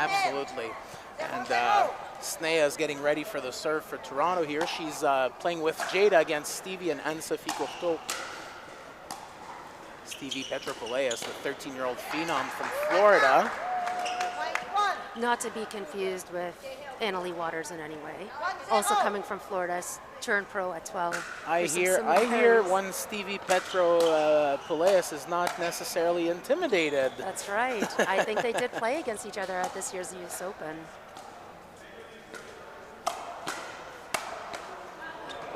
Absolutely. And Sneha is getting ready for the serve for Toronto here. She's playing with Jada against Stevie and Anne-Sophie Courteau. Stevie Petropouleas, the 13-year-old phenom from Florida. Not to be confused with Annalie Waters in any way. Also coming from Florida, turned pro at 12. I hear one Stevie Petropouleas is not necessarily intimidated. That's right. I think they did play against each other at this year's US Open.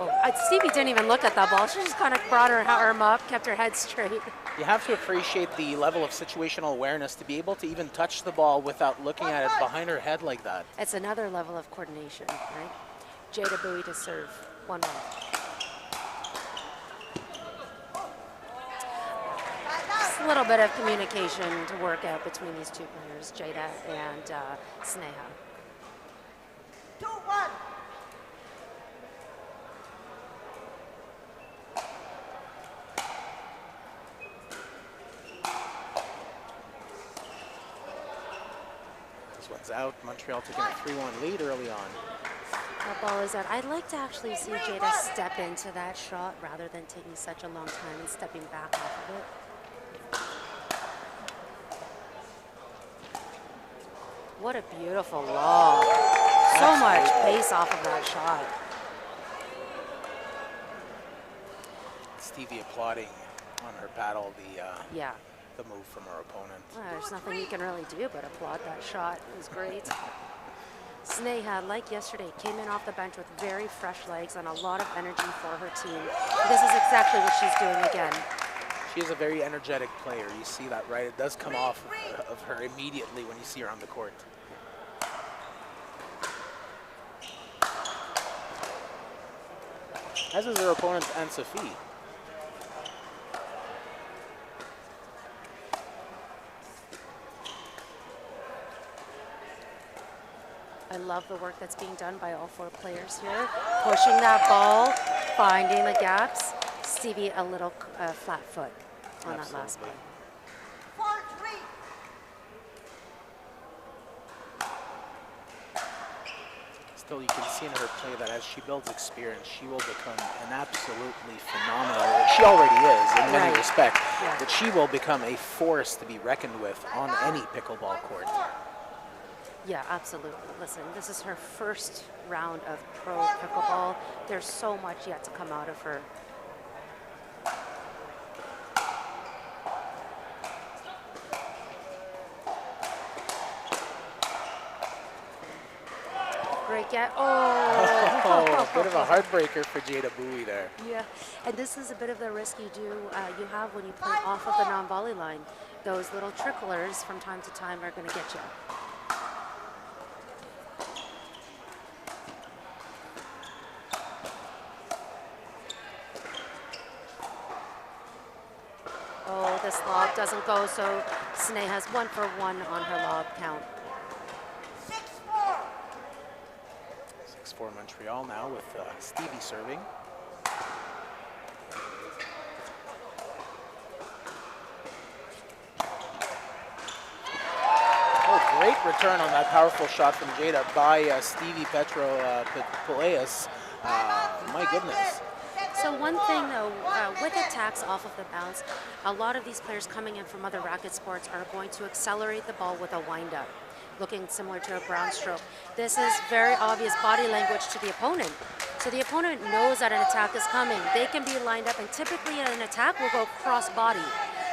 Oh, Stevie didn't even look at that ball. She just kind of brought her arm up, kept her head straight. You have to appreciate the level of situational awareness to be able to even touch the ball without looking at it behind her head like that. It's another level of coordination, right? Jada Bui to serve, 1-1. Just a little bit of communication to work out between these two players, Jada and Sneha. 2-1. One's out. Montreal taking a 3-1 lead early on. That ball is out. I'd like to actually see Jada step into that shot rather than taking such a long time and stepping back off of it. What a beautiful lob. So much pace off of that shot. Stevie applauding on her paddle the move from her opponent. Well, there's nothing you can really do but applaud that shot. It was great. Sneha, like yesterday, came in off the bench with very fresh legs and a lot of energy for her team. This is exactly what she's doing again. She is a very energetic player. You see that, right? It does come off of her immediately when you see her on the court. As is her opponent, Anne-Sophie. I love the work that's being done by all four players here. Pushing that ball, finding the gaps. Stevie a little flat foot on that last one. 4-3. Still, you can see in her play that as she builds experience, she will become an absolutely phenomenal, she already is in many respects, but she will become a force to be reckoned with on any pickleball court. Yeah, absolutely. Listen, this is her first round of pro pickleball. There's so much yet to come out of her. Great get. Oh! Bit of a heartbreaker for Jada Bui there. Yeah, and this is a bit of the risk you have when you play off of the non-volley line. Those little tricklers from time to time are going to get you. Oh, this lob doesn't go, so Sneha's 1 for 1 on her lob count. 6-4 Montreal now with Stevie serving. Oh, great return on that powerful shot from Jada by Stevie Petropouleas. My goodness. So one thing though, with attacks off of the bounce, a lot of these players coming in from other racket sports are going to accelerate the ball with a wind-up, looking similar to a brown stroke. This is very obvious body language to the opponent. So the opponent knows that an attack is coming. They can be lined up, and typically an attack will go cross-body.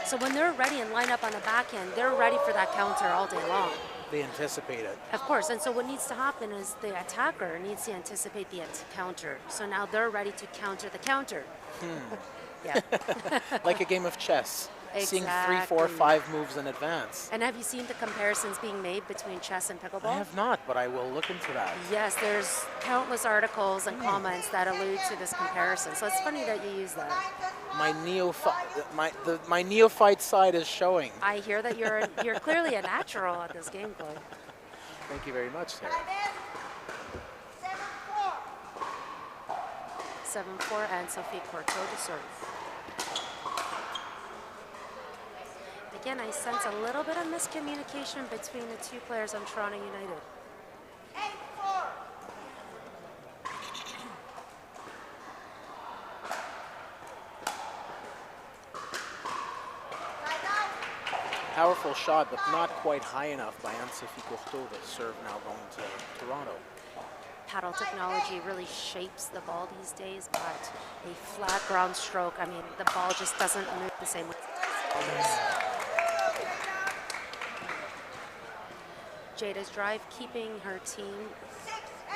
So when they're ready and line up on the back end, they're ready for that counter all day long. They anticipate it. Of course, and so what needs to happen is the attacker needs to anticipate the counter. So now they're ready to counter the counter. Yeah. Like a game of chess. Exactly. Seeing 3, 4, 5 moves in advance. And have you seen the comparisons being made between chess and pickleball? I have not, but I will look into that. Yes, there's countless articles and comments that allude to this comparison. So it's funny that you use that. My neophyte side is showing. I hear that you're clearly a natural at this game, Chloe. Thank you very much, Sarah. 7-4 Anne-Sophie Courteau to serve. again, I sense a little bit of miscommunication between the two players on Toronto United. 8-4. Powerful shot, but not quite high enough by Anne-Sophie Courteau. The serve now going to Toronto. Paddle technology really shapes the ball these days, but a flat ground stroke, I mean, the ball just doesn't move the same way. Jada's drive keeping her team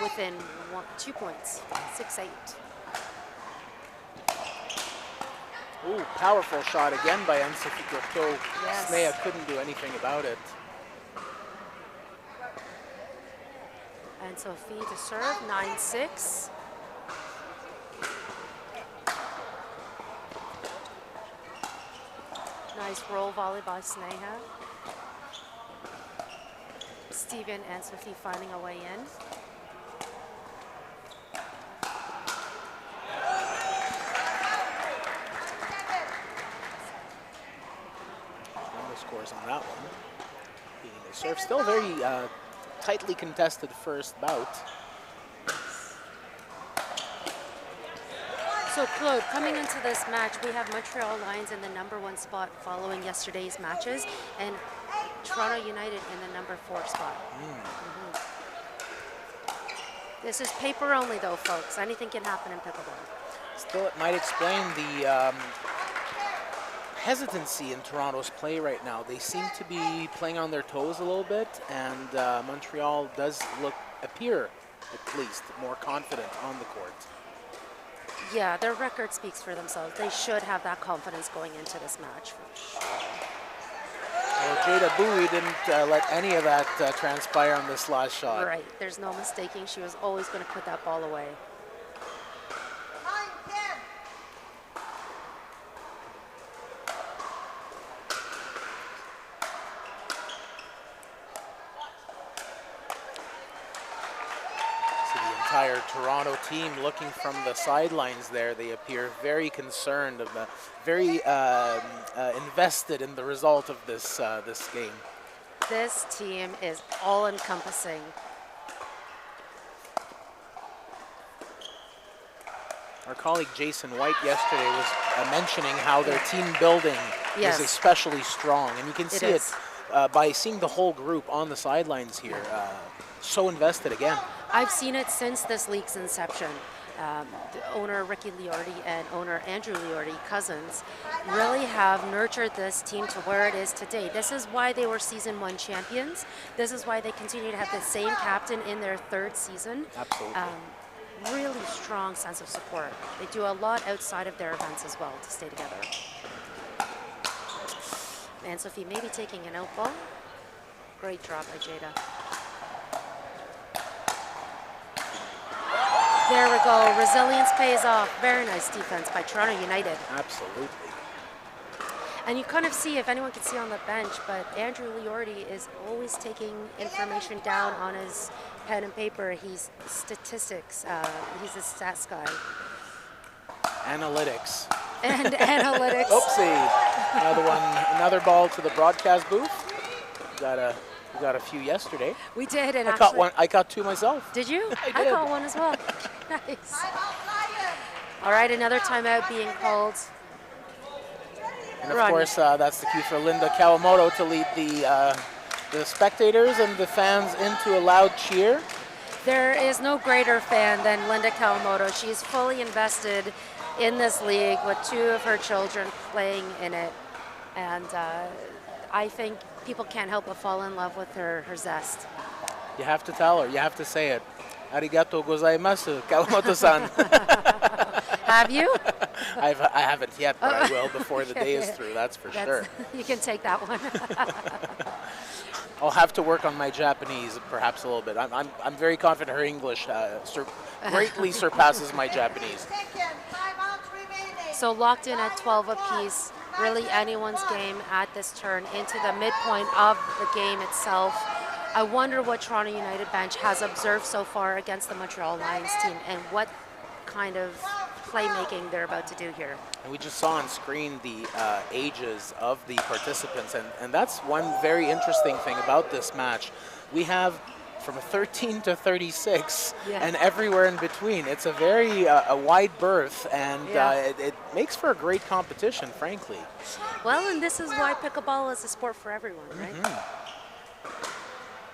within 2 points, 6-8. Ooh, powerful shot again by Anne-Sophie Courteau. Yes. Sneha couldn't do anything about it. And Sophie to serve, 9-6. Nice roll volley by Sneha. Steven and Sophie finding a way in. No scores on that one. Beating the serve. Still very tightly contested first bout. So Claude, coming into this match, we have Montreal Lions in the #1 spot following yesterday's matches, and Toronto United in the #4 spot. This is paper only though, folks. Anything can happen in pickleball. Still, it might explain the hesitancy in Toronto's play right now. They seem to be playing on their toes a little bit, and Montreal does appear at least more confident on the court. Yeah, their record speaks for themselves. They should have that confidence going into this match. Well, Jada Bui didn't let any of that transpire on this last shot. Right, there's no mistaking. She was always going to put that ball away. 9-10. So the entire Toronto team looking from the sidelines there, they appear very concerned, very invested in the result of this game. This team is all-encompassing. Our colleague Jason White yesterday was mentioning how their team building Yes. is especially strong, and you can see it by seeing the whole group on the sidelines here, so invested again. I've seen it since this league's inception. The owner Ricky Liordi and owner Andrew Liordi, cousins, really have nurtured this team to where it is today. This is why they were season 1 champions. This is why they continue to have the same captain in their 3rd season. Absolutely. Really strong sense of support. They do a lot outside of their events as well to stay together. Anne-Sophie maybe taking an out ball. Great drop by Jada. There we go. Resilience pays off. Very nice defense by Toronto United. Absolutely. And you kind of see, if anyone can see on the bench, but Andrew Liordi is always taking information down on his pen and paper. He's statistics. He's a stats guy. Analytics. And analytics. Oopsie. Another one. Another ball to the broadcast booth. We got a few yesterday. We did, and I caught one. I caught 2 myself. Did you? I did. caught one as well. Nice. All right, another timeout being called. And of course, that's the cue for Linda Kawamoto to lead the spectators and the fans into a loud cheer. There is no greater fan than Linda Kawamoto. She's fully invested in this league with 2 of her children playing in it. And I think people can't help but fall in love with her zest. You have to tell her. You have to say it. Arigato gozaimasu, Kawamoto-san. Have you? I haven't yet, but I will before the day is through, that's for sure. You can take that one. I'll have to work on my Japanese perhaps a little bit. I'm very confident her English greatly surpasses my Japanese. So locked in at 12 apiece. Really anyone's game at this turn into the midpoint of the game itself. I wonder what Toronto United bench has observed so far against the Montreal Lions team and what kind of playmaking they're about to do here. And we just saw on screen the ages of the participants, and that's one very interesting thing about this match. We have from 13 to 36 and everywhere in between. It's a very a wide berth, and it makes for a great competition, frankly. Well, and this is why pickleball is a sport for everyone, right?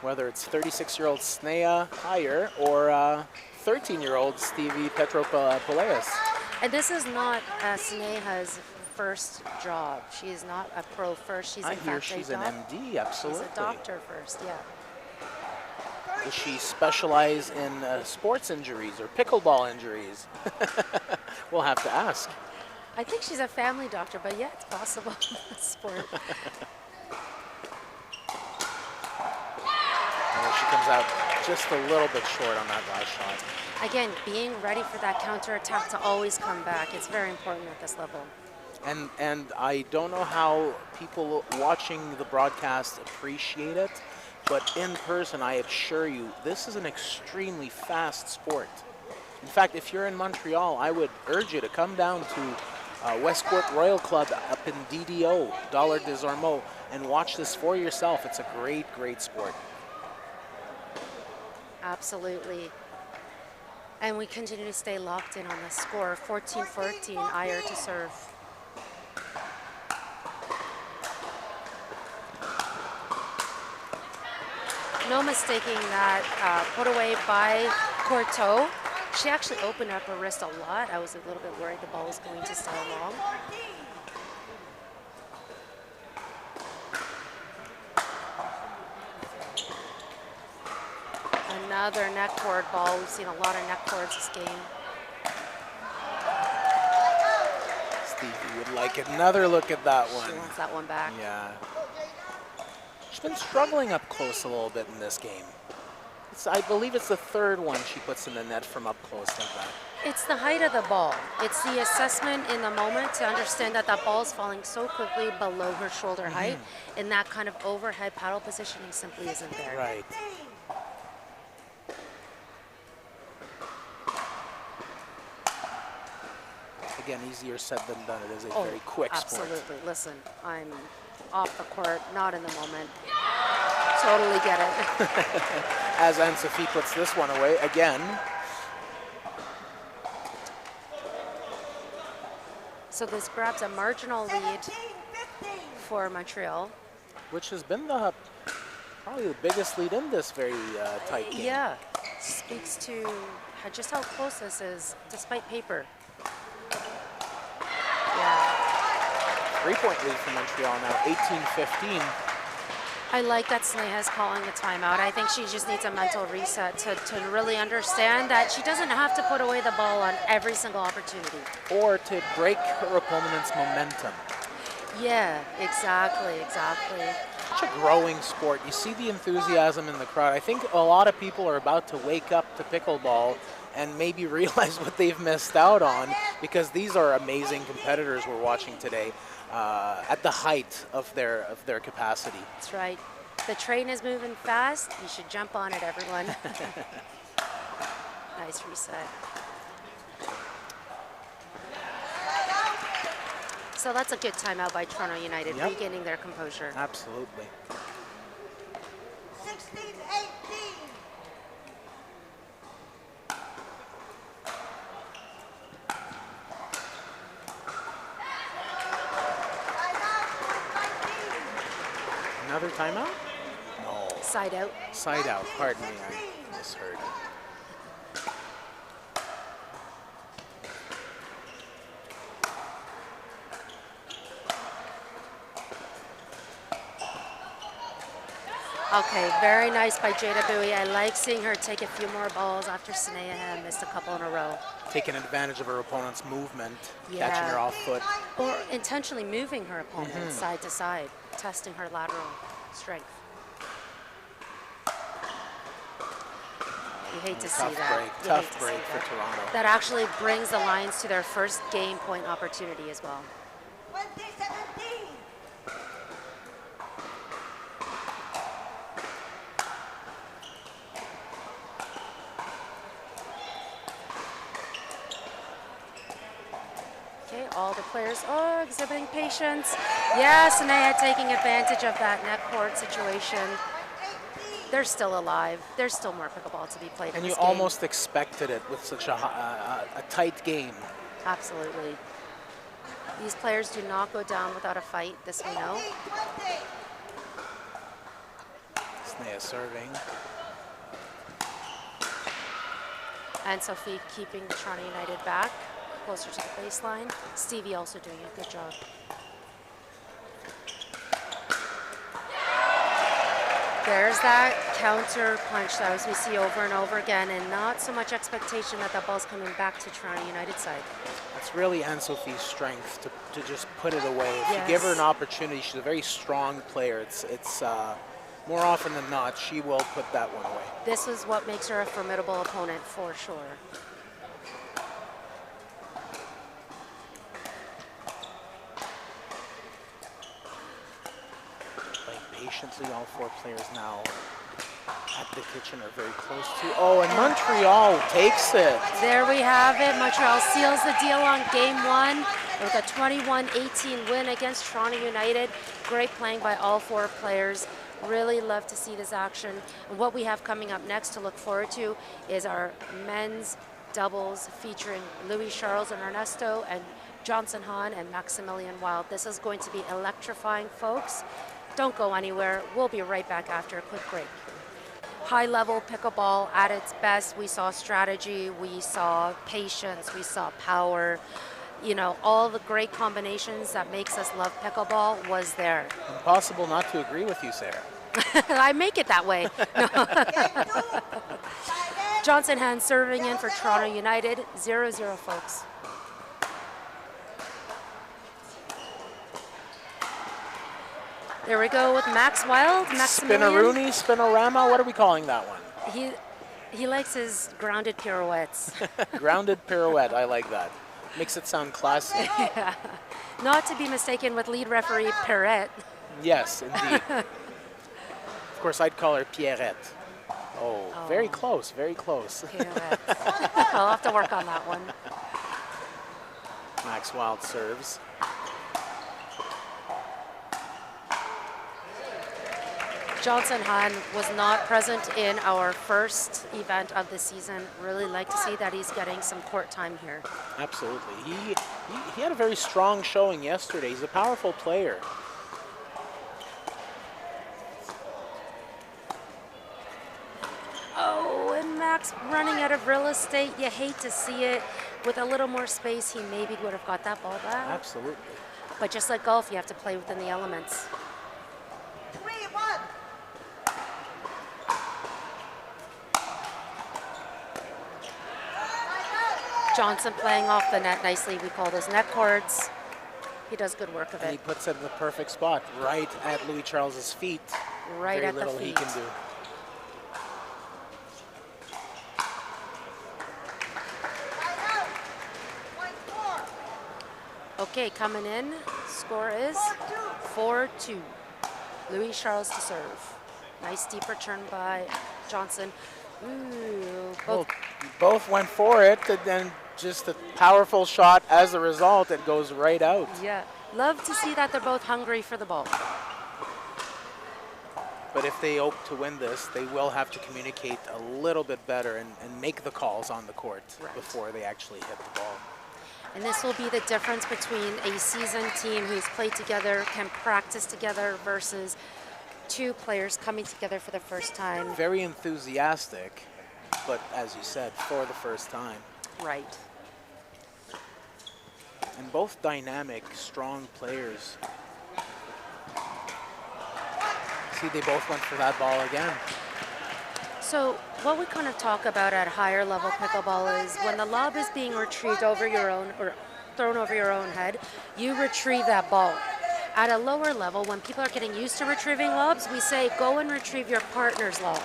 Whether it's 36-year-old Sneha Iyer or 13-year-old Stevie Petropouleas. And this is not Sneha's first job. She is not a pro first. She's I in hear fact she's a an MD, absolutely. She's a doctor first, yeah. Does she specialize in sports injuries or pickleball injuries? We'll have to ask. I think she's a family doctor, but yeah, it's possible. Sport. And she comes out just a little bit short on that last shot. Again, being ready for that counterattack to always come back. It's very important at this level. And I don't know how people watching the broadcast appreciate it, but in person, I assure you, this is an extremely fast sport. In fact, if you're in Montreal, I would urge you to come down to Westcourt Royal Club up in DDO, Dollar des Ormeaux, and watch this for yourself. It's a great, great sport. Absolutely. And we continue to stay locked in on the score. 14-14, Iyer to serve. No mistaking that put away by Courteau. She actually opened up her wrist a lot. I was a little bit worried the ball was going to stay long. Another neck cord ball. We've seen a lot of neck cords this game. Stevie would like another look at that one. She wants that one back. Yeah. She's been struggling up close a little bit in this game. I believe it's the third one she puts in the net from up close like that. It's the height of the ball. It's the assessment in the moment to understand that that ball is falling so quickly below her shoulder height, and that kind of overhead paddle positioning simply isn't there. Right. Again, easier said than done. It is a very quick sport. Absolutely. Listen, I'm off the court, not in the moment. Totally get it. As Anne-Sophie puts this one away again. So this grabs a marginal lead for Montreal. Which has been probably the biggest lead in this very tight game. Yeah, speaks to just how close this is, despite paper. Yeah. 3-point lead for Montreal now, 18-15. I like that Sneha's calling the timeout. I think she just needs a mental reset to really understand that she doesn't have to put away the ball on every single opportunity. Or to break her opponent's momentum. Yeah, exactly. Such a growing sport. You see the enthusiasm in the crowd. I think a lot of people are about to wake up to pickleball and maybe realize what they've missed out on, because these are amazing competitors we're watching today at the height of their capacity. That's right. The train is moving fast. You should jump on it, everyone. Nice reset. So that's a good timeout by Toronto United, regaining their composure. Absolutely. 16-18. Another timeout? No. Side out. Side out. Pardon me, I misheard. Okay, very nice by Jada Bui. I like seeing her take a few more balls after Sneha missed a couple in a row. Taking advantage of her opponent's movement, catching her off foot. Or intentionally moving her opponent side to side, testing her lateral strength. You hate to see that. Tough break for Toronto. That actually brings the Lions to their first game point opportunity as well. 20-17. all the players, exhibiting patience. Yes, Sneha taking advantage of that net court situation. They're still alive. There's still more pickleball to be played in And this you game. almost expected it with such a tight game. Absolutely. These players do not go down without a fight, this we know. Sneha serving. Anne-Sophie keeping Toronto United back, closer to the baseline. Stevie also doing a good job. There's that counter punch that we see over and over again, and not so much expectation that that ball's coming back to Toronto United side. That's really Anne-Sophie's strength, to just put it away. If Yes. you give her an opportunity, she's a very strong player. It's more often than not, she will put that one away. This is what makes her a formidable opponent for sure. Playing patiently, all four players now at the kitchen are very close to. Oh, and Montreal takes it. There we have it. Montreal seals the deal on game one with a 21-18 win against Toronto United. Great playing by all four players. Really love to see this action. And what we have coming up next to look forward to is our men's doubles featuring Louis Charles and Ernesto and Xiao Han and Maximilian Wild. This is going to be electrifying, folks. Don't go anywhere. We'll be right back after a quick break. High-level pickleball at its best. We saw strategy, we saw patience, we saw power. You know, all the great combinations that makes us love pickleball was there. Impossible not to agree with you, Sarah. I make it that way. Xiao Han serving in for Toronto United, 0-0, folks. There we go with Max Wild, Maximilian. Spinaroonie, spinorama, what are we calling that one? He likes his grounded pirouettes. Grounded pirouette, I like that. Makes it sound classy. Yeah. Not to be mistaken with lead referee Perrette. Yes, indeed. Of course, I'd call her Pierrette. Oh, very close, very close. Pierrette. I'll have to work on that one. Max Wild serves. Jordann Han was not present in our first event of the season. Really like to see that he's getting some court time here. Absolutely. He had a very strong showing yesterday. He's a powerful player. Oh, and Max running out of real estate. You hate to see it. With a little more space, he maybe would have got that ball back. Absolutely. But just like golf, you have to play within the elements. 3-1. Johnson playing off the net nicely. We call those net cords. He does good work of And he it. puts it in the perfect spot, right at Louis Charles's feet. Right Very at the little he feet. can do. Okay, coming in, score is 4-2. Louis Charles to serve. Nice deep return by Johnson. Ooh, both. Both went for it, and then just a powerful shot. As a result, it goes right out. Yeah, love to see that they're both hungry for the ball. But if they hope to win this, they will have to communicate a little bit better and make the calls on the court before they actually hit the ball. And this will be the difference between a seasoned team who's played together, can practice together, versus two players coming together for the first time. Very enthusiastic, but as you said, for the first time. Right. And both dynamic, strong players. See, they both went for that ball again. So what we kind of talk about at higher level pickleball is when the lob is being retrieved over your own or thrown over your own head, you retrieve that ball. At a lower level, when people are getting used to retrieving lobs, we say go and retrieve your partner's lob.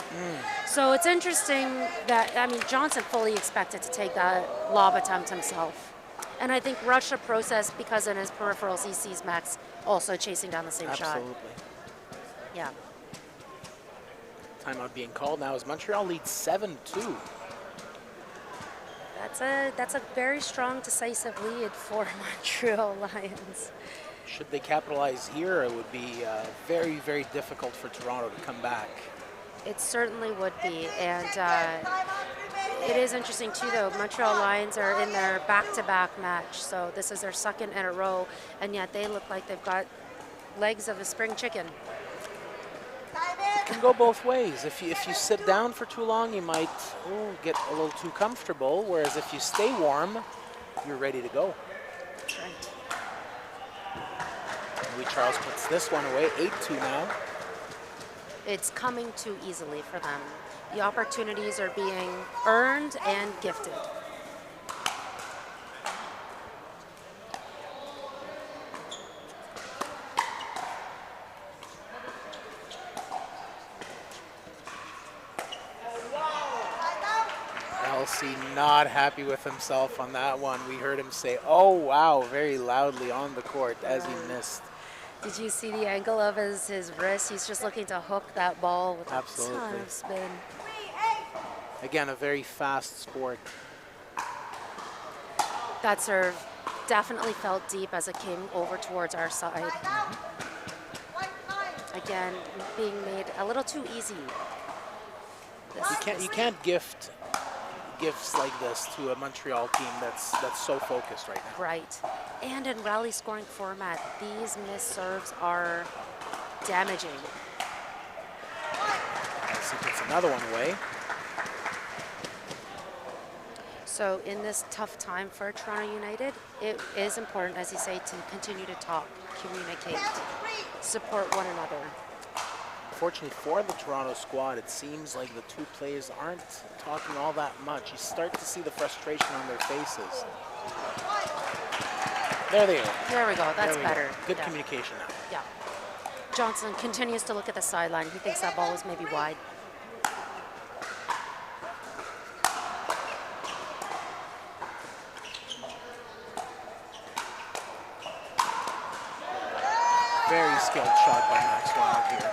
So it's interesting that, I mean, Johnson fully expected to take that lob attempt himself. And I think rushed the process because in his peripherals he sees Max also chasing down the same shot. Absolutely. Yeah. Timeout being called now as Montreal leads 7-2. That's a very strong, decisive lead for Montreal Lions. Should they capitalize here, it would be very, very difficult for Toronto to come back. It certainly would be, and it is interesting too, though. Montreal Lions are in their back-to-back match, so this is their second in a row, and yet they look like they've got legs of a spring chicken. It can go both ways. If you sit down for too long, you might get a little too comfortable, whereas if you stay warm, you're ready to go. That's right. Louis Charles puts this one away, 8-2 now. It's coming too easily for them. The opportunities are being earned and gifted. Elsie not happy with himself on that one. We heard him say, "Oh wow," very loudly on the court as he missed. Did you see the angle of his wrist? He's just looking to hook that ball with a ton of spin. Again, a very fast sport. That serve definitely felt deep as it came over towards our side. Again, being made a little too easy. You can't gift gifts like this to a Montreal team that's so focused right now. Right. And in rally scoring format, these missed serves are damaging. As he puts another one away. So in this tough time for Toronto United, it is important, as you say, to continue to talk, communicate, support one another. Unfortunately for the Toronto squad, it seems like the two players aren't talking all that much. You start to see the frustration on their faces. There they are. There we go. That's better. Good communication now. Yeah. Johnson continues to look at the sideline. He thinks that ball is maybe wide. Very skilled shot by Max Wild here.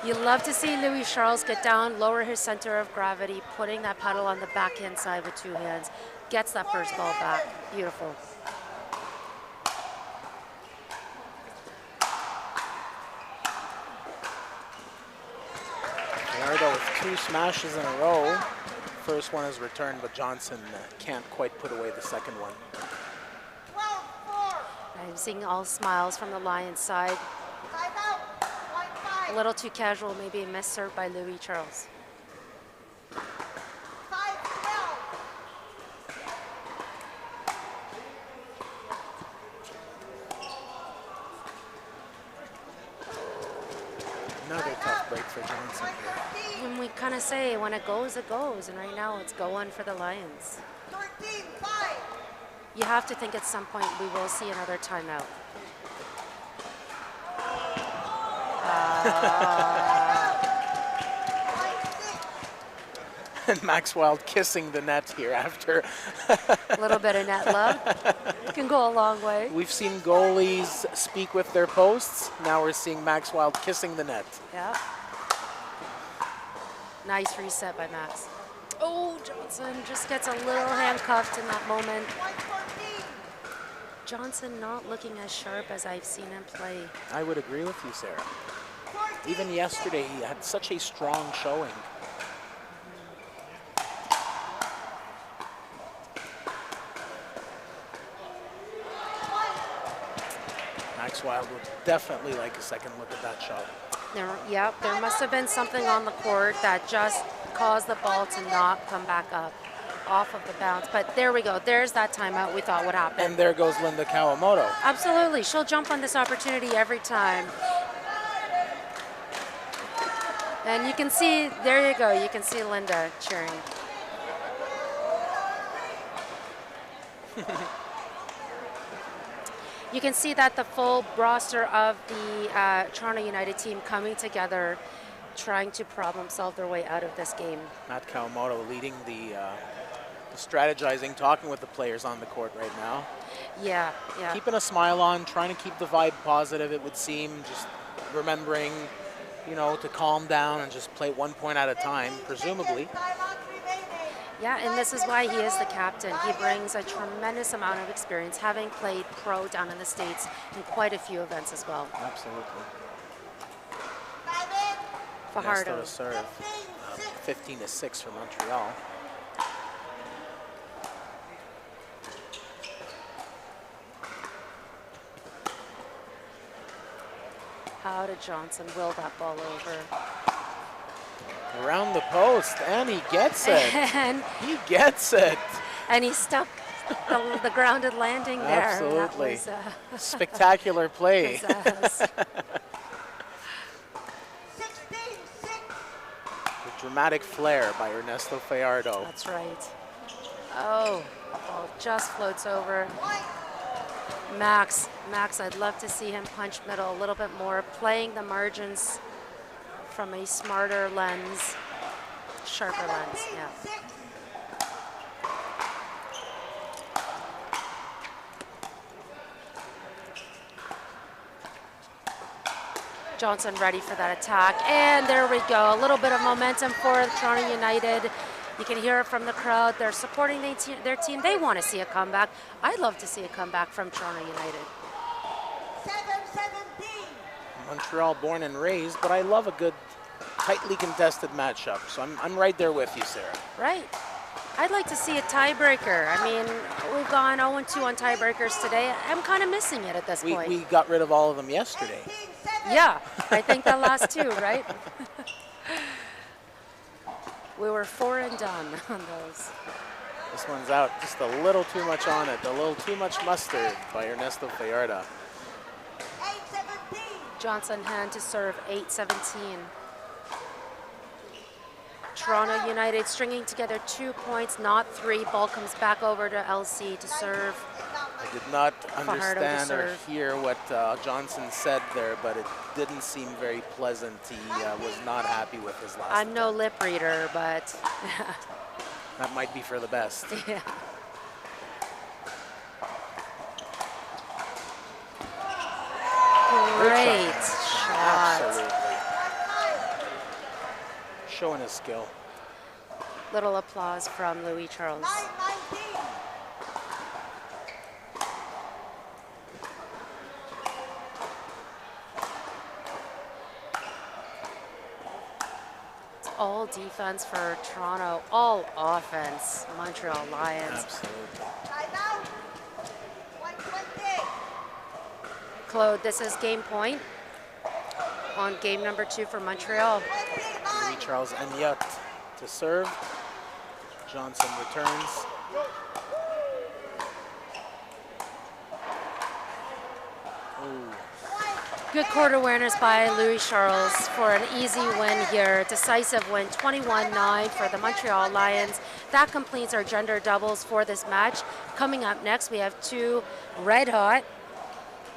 You love to see Louis Charles get down, lower his center of gravity, putting that paddle on the backhand side with two hands. Gets that first ball back. Beautiful. Fajardo with two smashes in a row. First one is returned, but Johnson can't quite put away the second one. I'm seeing all smiles from the Lions side. A little too casual, maybe a miss serve by Louis Charles. Another tough break for Johnson here. And we kind of say, when it goes, and right now it's going for the Lions. You have to think at some point we will see another timeout. And Max Wild kissing the net here after. A little bit of net love. It can go a long way. We've seen goalies speak with their posts. Now we're seeing Max Wild kissing the net. Yeah. Nice reset by Max. Oh, Johnson just gets a little handcuffed in that moment. Johnson not looking as sharp as I've seen him play. I would agree with you, Sarah. Even yesterday, he had such a strong showing. Max Wild would definitely like a second look at that shot. There must have been something on the court that just caused the ball to not come back up off of the bounce. But there we go. There's that timeout we thought would happen. And there goes Linda Kawamoto. Absolutely. She'll jump on this opportunity every time. And you can see, there you go. You can see Linda cheering. You can see that the full roster of the Toronto United team coming together, trying to problem solve their way out of this game. Matt Kawamoto leading the strategizing, talking with the players on the court right now. Yeah. Keeping a smile on, trying to keep the vibe positive, it would seem, just remembering, to calm down and just play 1 point at a time, presumably. Yeah, and this is why he is the captain. He brings a tremendous amount of experience, having played pro down in the States in quite a few events as well. Absolutely. Fajardo. Ernesto to serve. 15-6 for Montreal. How did Johnson will that ball over? Around the post, and he gets it. And he gets it. And he stuck the grounded landing there. Absolutely. That was, spectacular play. The dramatic flair by Ernesto Fajardo. That's right. Oh, the ball just floats over. Max, I'd love to see him punch middle a little bit more, playing the margins from a smarter lens, sharper lens, yeah. Johnson ready for that attack, and there we go. A little bit of momentum for Toronto United. You can hear it from the crowd. They're supporting their team. They want to see a comeback. I'd love to see a comeback from Toronto United. 7-17. Montreal born and raised, but I love a good, tightly contested matchup. So I'm right there with you, Sarah. Right. I'd like to see a tiebreaker. I mean, we've gone 0-2 on tiebreakers today. I'm kind of missing it at this point. We got rid of all of them yesterday. Yeah, I think the last two, right? We were 4 and done on those. This one's out, just a little too much on it, a little too much mustard by Ernesto Fajardo. 8-17. Johnson hand to serve, 8-17. Toronto United stringing together 2 points, not 3. Ball comes back over to LC to serve. I did not Fajardo to understand or serve. hear what Johnson said there, but it didn't seem very pleasant. He was not happy with his last I'm no attempt. lip reader, but That might be for the best. yeah. Great shot. Absolutely. Showing his skill. Little applause from Louis Charles. 9-19. It's all defense for Toronto, all offense, Montreal Lions. Absolutely. Timeout. 120. Claude, this is game point on game number 2 for Montreal. 29. Louis Charles Amyot to serve. Johnson returns. Ooh. Good court awareness by Louis Charles for an easy win here. Decisive win, 21-9 for the Montreal Lions. That completes our gender doubles for this match. Coming up next, we have 2 red-hot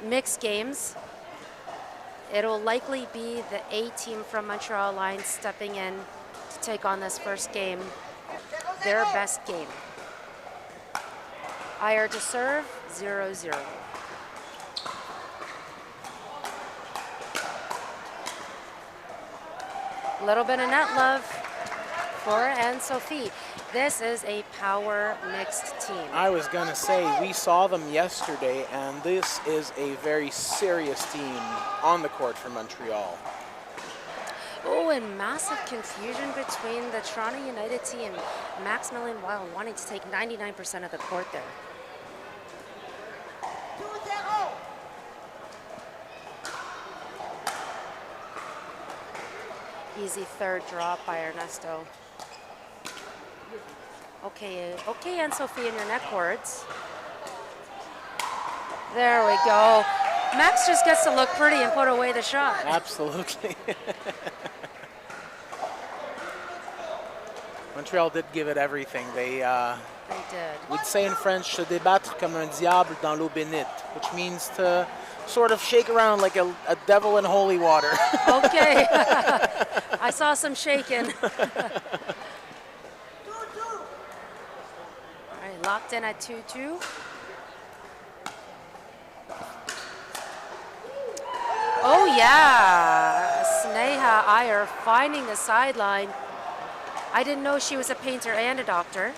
mixed games. It'll likely be the A team from Montreal Lions stepping in to take on this first game, their best game. Iyer to serve, 0-0. A little bit of net love for Anne-Sophie. This is a power mixed team. I was going to say, we saw them yesterday, and this is a very serious team on the court for Montreal. Oh, and massive confusion between the Toronto United team. Maximilian Wild wanting to take 99% of the court there. 2-0. Easy third drop by Ernesto. Okay, Anne-Sophie in your net cords. There we go. Max just gets to look pretty and put away the shot. Absolutely. Montreal did give it everything. They did. we'd say in French, se débattre comme un diable dans l'eau bénite, which means to sort of shake around like a devil in holy water. Okay. I saw some shaking. 2-2. All right, locked in at 2-2. Oh yeah, Sneha Iyer finding the sideline. I didn't know she was a painter and a doctor.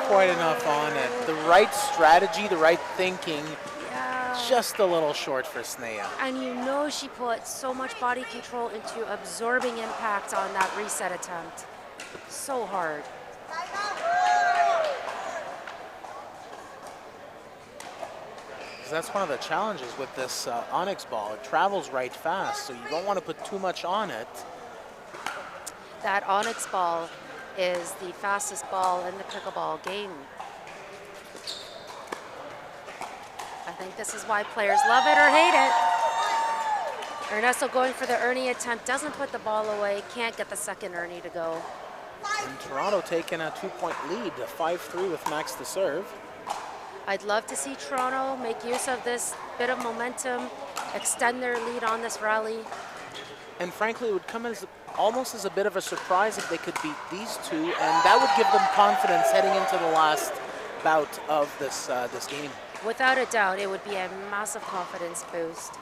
Quite enough on it. The right strategy, the right thinking, just a little short for Sneha. And you know she put so much body control into absorbing impact on that reset attempt. So hard. That's one of the challenges with this Onyx ball. It travels right fast, so you don't want to put too much on it. That Onyx ball is the fastest ball in the pickleball game. I think this is why players love it or hate it. Ernesto going for the Ernie attempt, doesn't put the ball away, can't get the second Ernie to go. And Toronto taking a 2-point lead, a 5-3 with Max to serve. I'd love to see Toronto make use of this bit of momentum, extend their lead on this rally. And frankly, it would come as almost as a bit of a surprise if they could beat these two, and that would give them confidence heading into the last bout of this game. Without a doubt, it would be a massive confidence boost.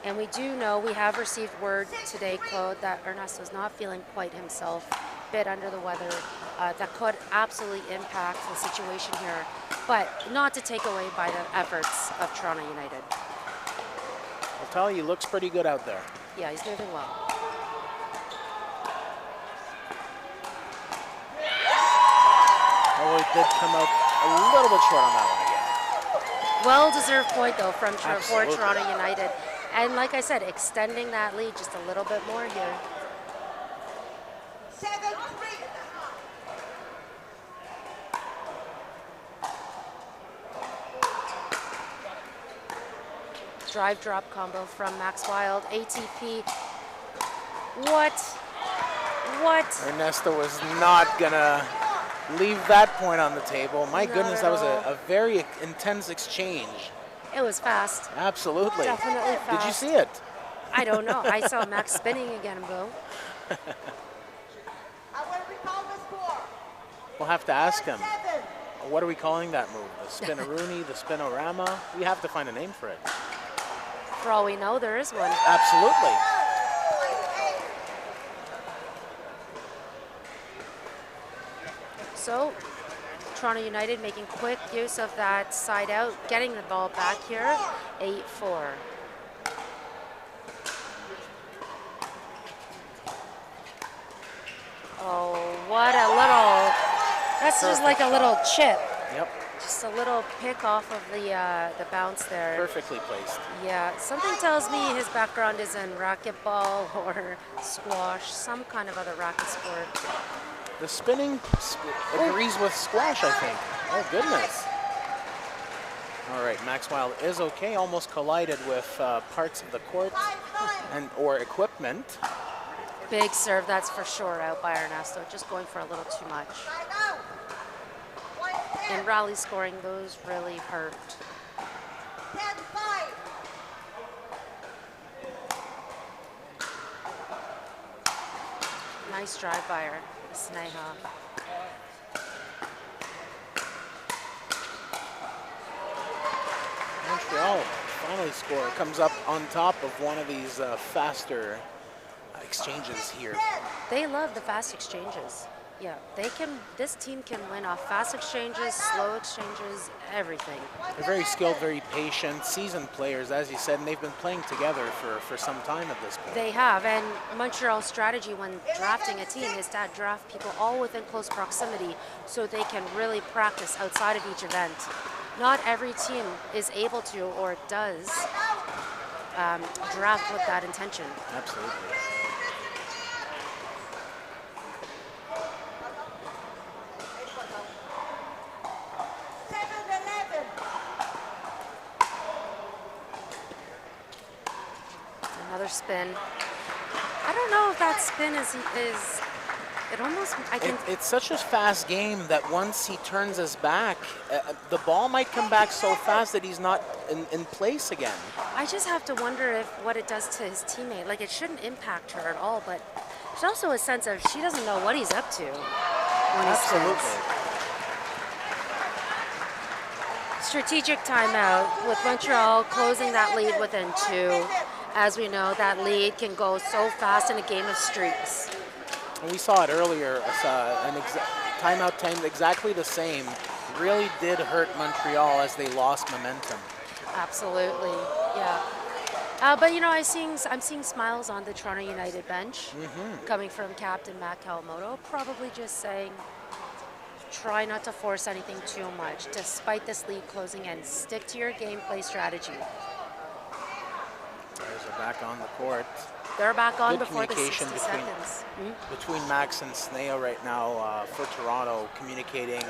And we do know, we have received word today, Claude, that Ernesto's not feeling quite himself, a bit under the weather. That could absolutely impact the situation here, but not to take away by the efforts of Toronto United. I'll tell you, he looks pretty good out there. Yeah, he's moving well. Oh, it did come out a little bit short on that one again. Well-deserved point, though, for Absolutely. Toronto United. And like I said, extending that lead just a little bit more here. 7-3. Drive drop combo from Max Wild, ATP. What? Ernesto was not gonna leave that point on the table. My goodness, that was a very intense exchange. It was fast. Absolutely. Definitely fast. Did you see it? I don't know. I saw Max spinning again, Bo. I will recall the score. We'll have to ask him. 7. What are we calling that move? The spinaroonie, the spinorama? We have to find a name for it. For all we know, there is one. Absolutely. So, Toronto United making quick use of that side out, getting the ball back here, 8-4. Oh, what a little, that's just like a little chip. Yep. Just a little pick off of the bounce there. Perfectly placed. Yeah, something tells me his background is in racquetball or squash, some kind of other racket sport. The spinning agrees with squash, I think. Oh, goodness. All right, Max Wild is okay. Almost collided with parts of the court or equipment. Big serve, that's for sure, out by Ernesto. Just going for a little too much. In rally scoring, those really hurt. 10-5. Nice drive by her, Sneha. Montreal finally score. Comes up on top of one of these faster exchanges here. They love the fast exchanges. Yeah, this team can win off fast exchanges, slow exchanges, everything. They're very skilled, very patient, seasoned players, as you said, and they've been playing together for some time at this point. They have, and Montreal's strategy when drafting a team is to draft people all within close proximity so they can really practice outside of each event. Not every team is able to or does draft with that intention. Absolutely. Another spin. I don't know if that spin is it almost, It's such a fast game that once he turns his back, the ball might come back so fast that he's not in place again. I just have to wonder if what it does to his teammate. Like, it shouldn't impact her at all, but There's also a sense of she doesn't know what he's up to when he Absolutely. spins. Strategic timeout with Montreal closing that lead within 2. As we know, that lead can go so fast in a game of streaks. And we saw it earlier, timeout timed exactly the same. Really did hurt Montreal as they lost momentum. Absolutely, yeah. But you know, I'm seeing smiles on the Toronto United bench coming from Captain Matt Kawamoto, probably just saying, try not to force anything too much, despite this lead closing in. Stick to your gameplay strategy. Players are back on the court. They're back on Good before the 60 communication seconds. between Max and Sneha right now for Toronto, communicating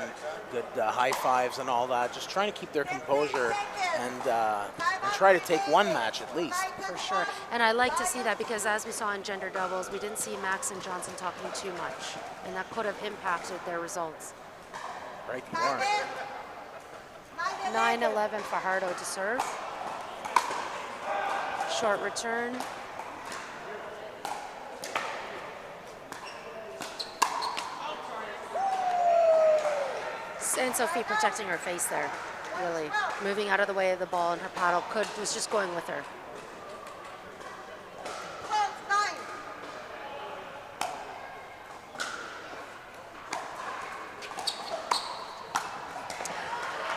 good high fives and all that, just trying to keep their composure and try to take one match at least. For sure. And I like to see that because as we saw in gender doubles, we didn't see Max and Johnson talking too much, and that could have impacted their results. Right, you are. 9-11 Fajardo to serve. Short return. Anne-Sophie protecting her face there, really. Moving out of the way of the ball, and her paddle was just going with her.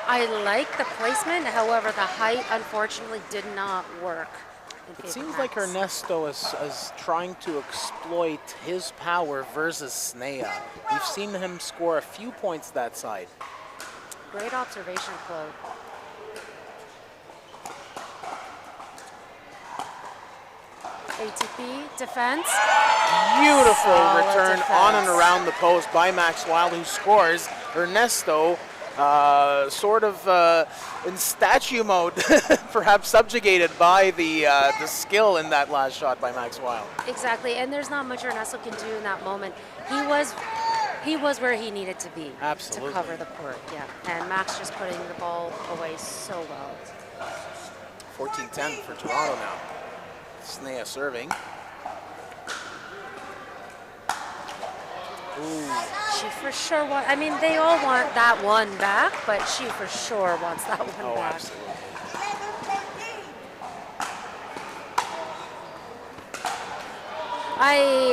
I like the placement, however, the height unfortunately did not work. It seems like Ernesto is trying to exploit his power versus Sneha. We've seen him score a few points that side. Great observation, Claude. ATP defense. Beautiful Solid return defense. on and around the post by Max Wild, who scores. Ernesto sort of in statue mode, perhaps subjugated by the skill in that last shot by Max Wild. Exactly, and there's not much Ernesto can do in that moment. He was where he needed to be. Absolutely. To cover the court, yeah. And Max just putting the ball away so well. 14-10 for Toronto now. Sneha serving. Ooh. She for sure wants, I mean, they all want that one back, but she for sure wants that one back. Absolutely.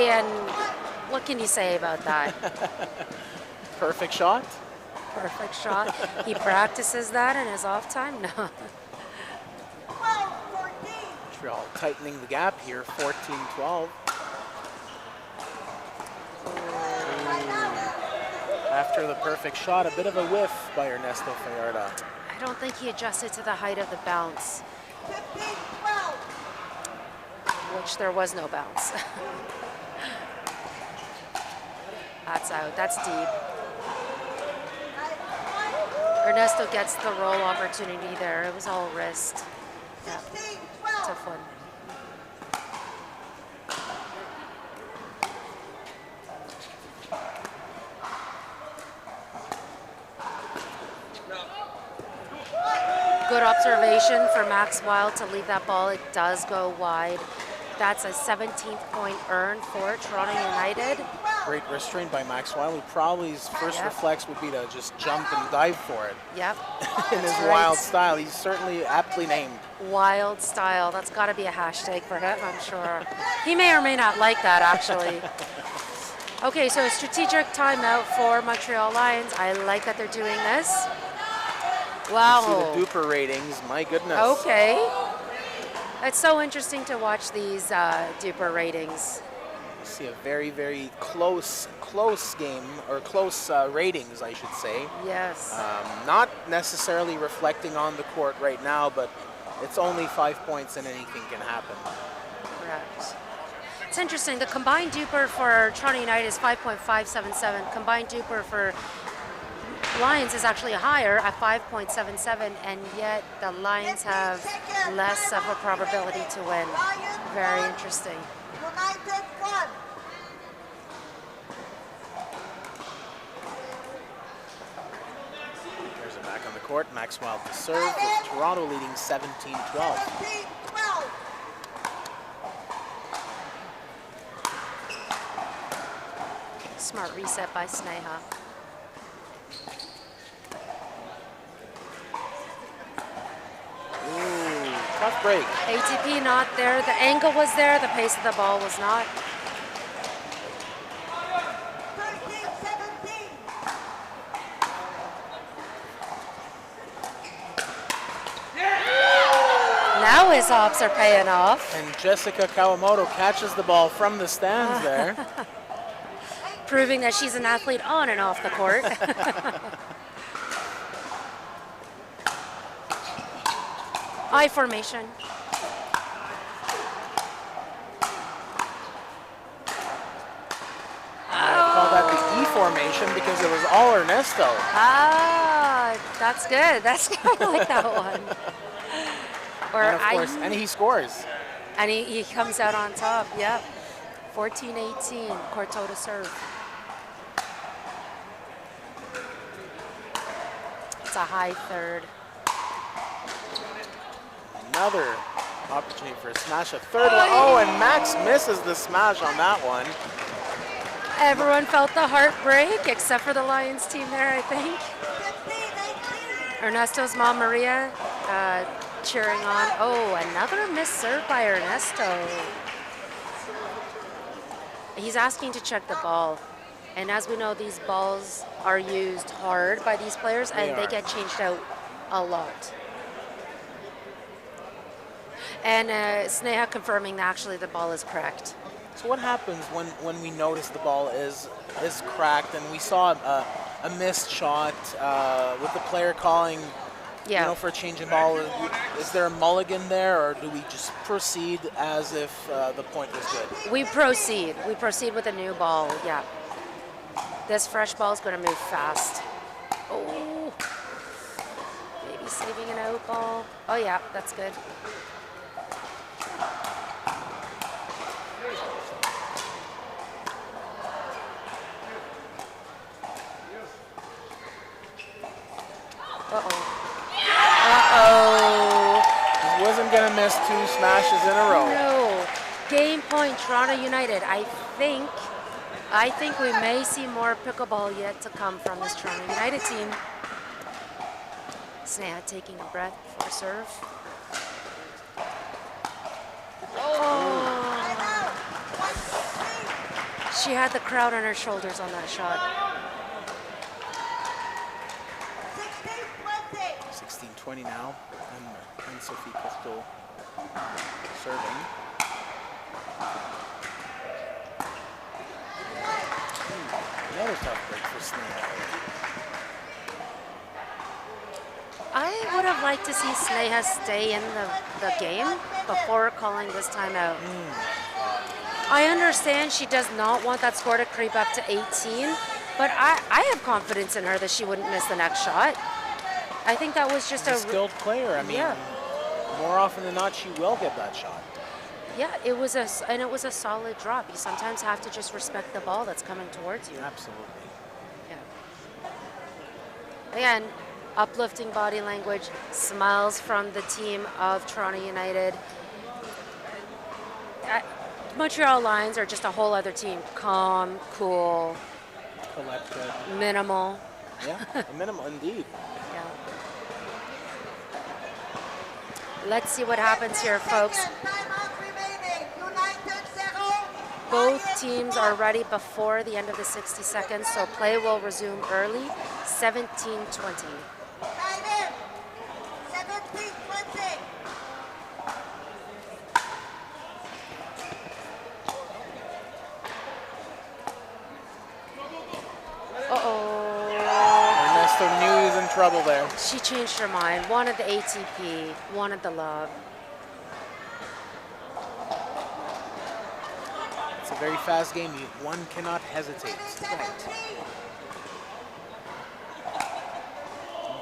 And what can you say about that? Perfect shot. Perfect shot. He practices that in his off time? No. Montreal tightening the gap here, 14-12. After the perfect shot, a bit of a whiff by Ernesto Fajardo. I don't think he adjusted to the height of the bounce. Which there was no bounce. That's out. That's deep. Ernesto gets the roll opportunity there. It was all wrist. Yeah. Tough one. Good observation for Max Wild to leave that ball. It does go wide. That's a 17th point earn for Toronto United. Great restraint by Max Wild, who probably his first reflex would be to just jump and dive for it. Yep. In his wild style. He's certainly aptly named. Wild style. That's got to be a hashtag for him, I'm sure. He may or may not like that, actually. Okay, so a strategic timeout for Montreal Lions. I like that they're doing this. Wow. See the duper ratings, my goodness. Okay. It's so interesting to watch these duper ratings. See a very, very close game, or close ratings, I should say. Yes. Not necessarily reflecting on the court right now, but it's only 5 points and anything can happen. Correct. It's interesting. The combined duper for Toronto United is 5.577. Combined duper for Lions is actually higher at 5.77, and yet the Lions have less of a probability to win. Very interesting. There's a back on the court. Max Wild to serve, with Toronto leading 17-12. smart reset by Sneha. Ooh, tough break. ATP not there. The angle was there. The pace of the ball was not. 13-17. Now his hops are paying off, And Jessica Kawamoto catches the ball from the stands there. proving that she's an athlete on and off the court. I formation. I call that the E formation because it was all Ernesto. Ah, that's good. That's I like that one. Or And of course, and he scores. and he comes out on top. Yep. 14-18. Courteau to serve. It's a high third. Another opportunity for a smash, a third one. Oh, and Max misses the smash on that one. Everyone felt the heartbreak except for the Lions team there, I think. 15-18. Ernesto's mom, Maria, cheering on. Oh, another missed serve by Ernesto. He's asking to check the ball. And as we know, these balls are used hard by these players, and they get changed out a lot. And Sneha confirming that actually the ball is correct. So what happens when we notice the ball is cracked and we saw a missed shot with the player calling, you know, for a change of ball? Is there a mulligan there, or do we just proceed as if the point was good? We proceed. We proceed with a new ball, yeah. This fresh ball is going to move fast. Oh, maybe saving an out ball. Oh yeah, that's good. Uh-oh. Uh-oh. He wasn't going to miss two smashes in a row. No. Game point, Toronto United. I think we may see more pickleball yet to come from this Toronto United team. Sneha taking a breath for a serve. Oh. She had the crowd on her shoulders on that shot. 16-20. 16-20 now. And Anne-Sophie Courteau serving. Another tough break for Sneha. I would have liked to see Sneha stay in the game before calling this timeout. I understand she does not want that score to creep up to 18, but I have confidence in her that she wouldn't miss the next shot. I think that was just A skilled player. I mean, more often than not, she will get that shot. Yeah, it was a solid drop. You sometimes have to just respect the ball that's coming towards you. Absolutely. Yeah. Again, uplifting body language, smiles from the team of Toronto United. Montreal Lions are just a whole other team. Calm, cool, Collected. minimal. Yeah, minimal indeed. Yeah. Let's see what happens here, folks. Timeout remaining. United 0. Both teams are ready before the end of the 60 seconds, so play will resume early, 17-20. Time in. 17-20. Uh-oh. Ernesto knew he was in trouble there. She changed her mind, wanted the ATP, wanted the love. It's a very fast game. One cannot hesitate.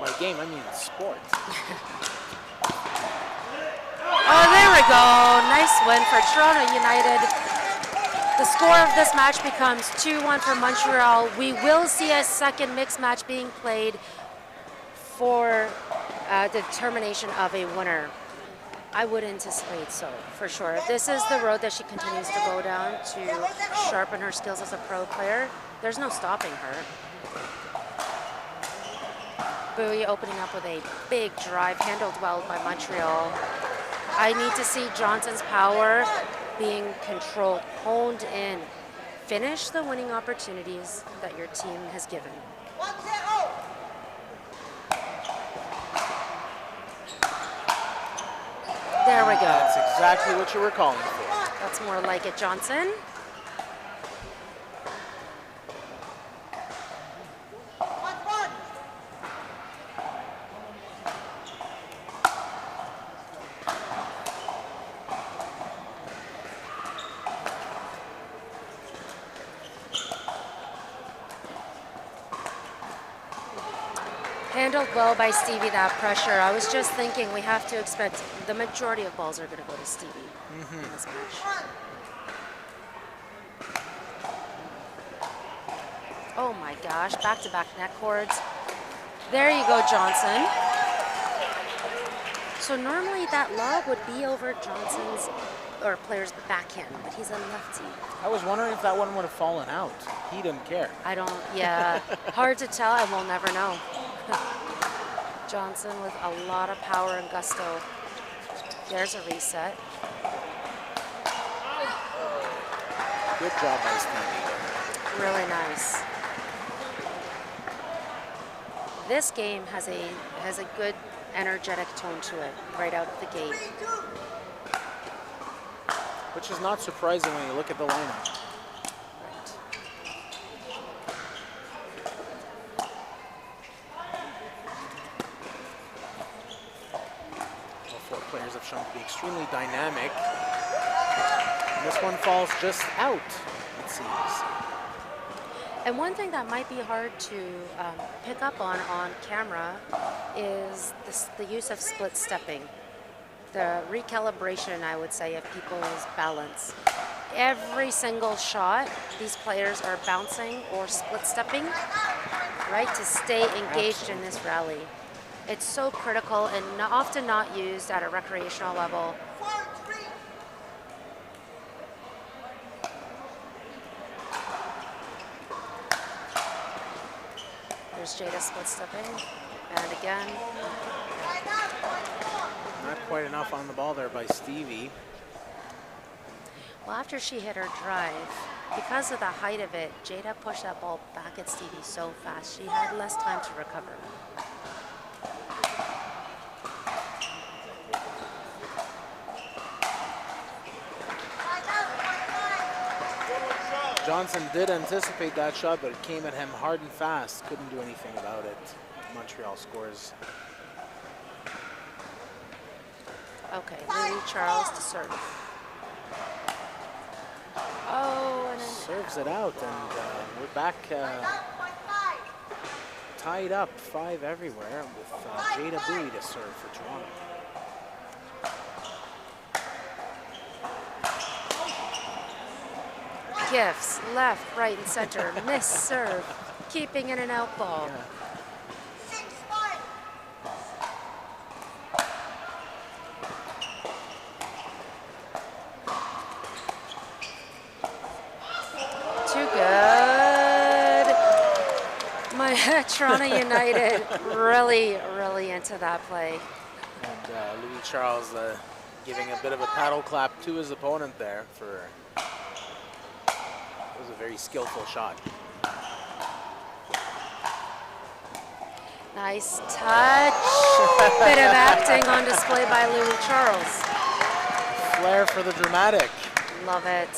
By game, I mean sport. Oh, there we go. Nice win for Toronto United. The score of this match becomes 2-1 for Montreal. We will see a second mixed match being played for the determination of a winner. I would anticipate so, for sure. If this is the road that she continues to go down to sharpen her skills as a pro player, there's no stopping her. Bui opening up with a big drive, handled well by Montreal. I need to see Johnson's power being controlled, honed in. Finish the winning opportunities that your team has given. 1-0. There we go. That's exactly what you were calling for. That's more like it, Johnson. 1-1. Handled well by Stevie, that pressure. I was just thinking we have to expect the majority of balls are going to go to Stevie in this match. Oh my gosh, back-to-back net cords. There you go, Johnson. So normally that lob would be over Johnson's or player's backhand, but he's a lefty. I was wondering if that one would have fallen out. He didn't care. I don't, yeah, hard to tell, and we'll never know. Johnson with a lot of power and gusto. There's a reset. Good job by Stevie. Really nice. This game has a good energetic tone to it right out of the gate. 3-2. Which is not surprising when you look at the lineup. All four players have shown to be extremely dynamic. And this one falls just out, it seems. And one thing that might be hard to pick up on camera is the use of split stepping. The recalibration, I would say, of people's balance. Every single shot, these players are bouncing or split stepping, right, to stay engaged in this rally. It's so critical and often not used at a recreational level. 4-3. There's Jada split stepping, and again, Not quite enough on the ball there by Stevie. well, after she hit her drive, because of the height of it, Jada pushed that ball back at Stevie so fast, she had less time to recover. Johnson did anticipate that shot, but it came at him hard and fast. Couldn't do anything about it. Montreal scores. Okay, Louis Charles to serve. Oh, and then Serves it out, and we're back tied up 5 everywhere with Jada Bui to serve for Toronto. gifts, left, right, and center, miss serve, keeping in and out ball. Yeah. 6-5. Too good. My Toronto United really into that play. And Louis Charles giving a bit of a paddle clap to his opponent there for it was a very skillful shot. Nice touch. Bit of acting on display by Louis Charles. Flair for the dramatic. Love it.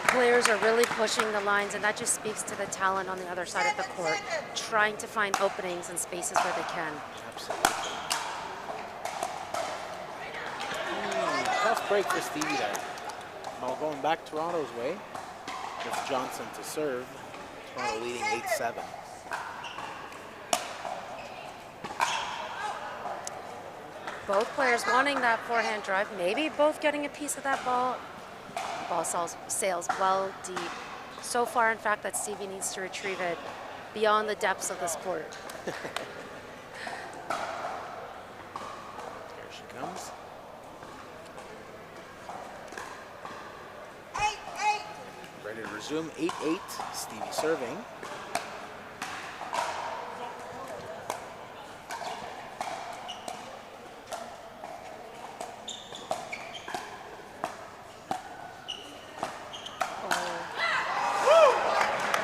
Players are really pushing the lines, and that just speaks to the talent on the other side of the court, trying to find openings and spaces where they can. Absolutely. Tough break for Stevie there. Ball going back Toronto's way. with Johnson to serve. Toronto leading 8-7. Both players wanting that forehand drive, maybe both getting a piece of that ball. Ball sails well deep. So far, in fact, that Stevie needs to retrieve it beyond the depths of this court. Here she comes. 8-8. Ready to resume. 8-8. Stevie serving.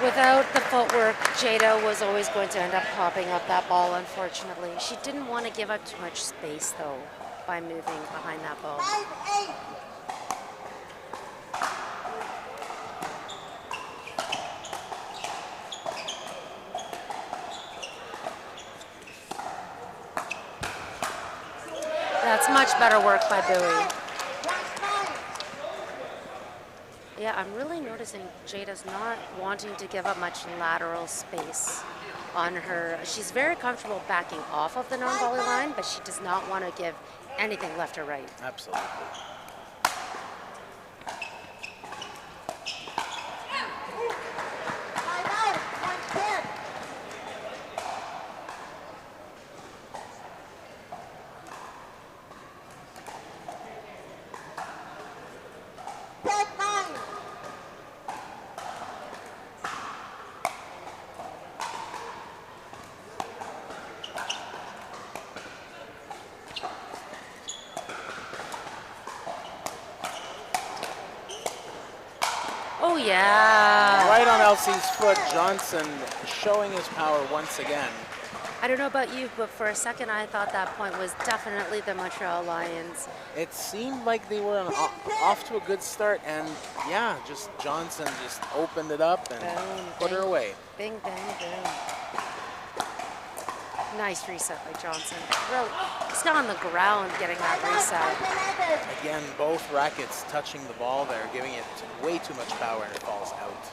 Without the footwork, Jada was always going to end up popping up that ball, unfortunately. She didn't want to give up too much space, though, by moving behind that ball. 5-8. That's much better work by Bui. 1-9. Yeah, I'm really noticing Jada's not wanting to give up much lateral space on her. She's very comfortable backing off of the non-volley line, but she does not want to give anything left or right. Absolutely. Timeout. 1-10. Oh, yeah. Right on Elsie's foot, Johnson showing his power once again. I don't know about you, but for a second I thought that point was definitely the Montreal Lions. It seemed like they were off to a good start, and yeah, just Johnson just opened it up and Boom, put her bang. away. Bing, bang, boom. Nice reset by Johnson. Really, he's not on the ground getting that reset. 11. Again, both rackets touching the ball there, giving it way too much power, and it falls out.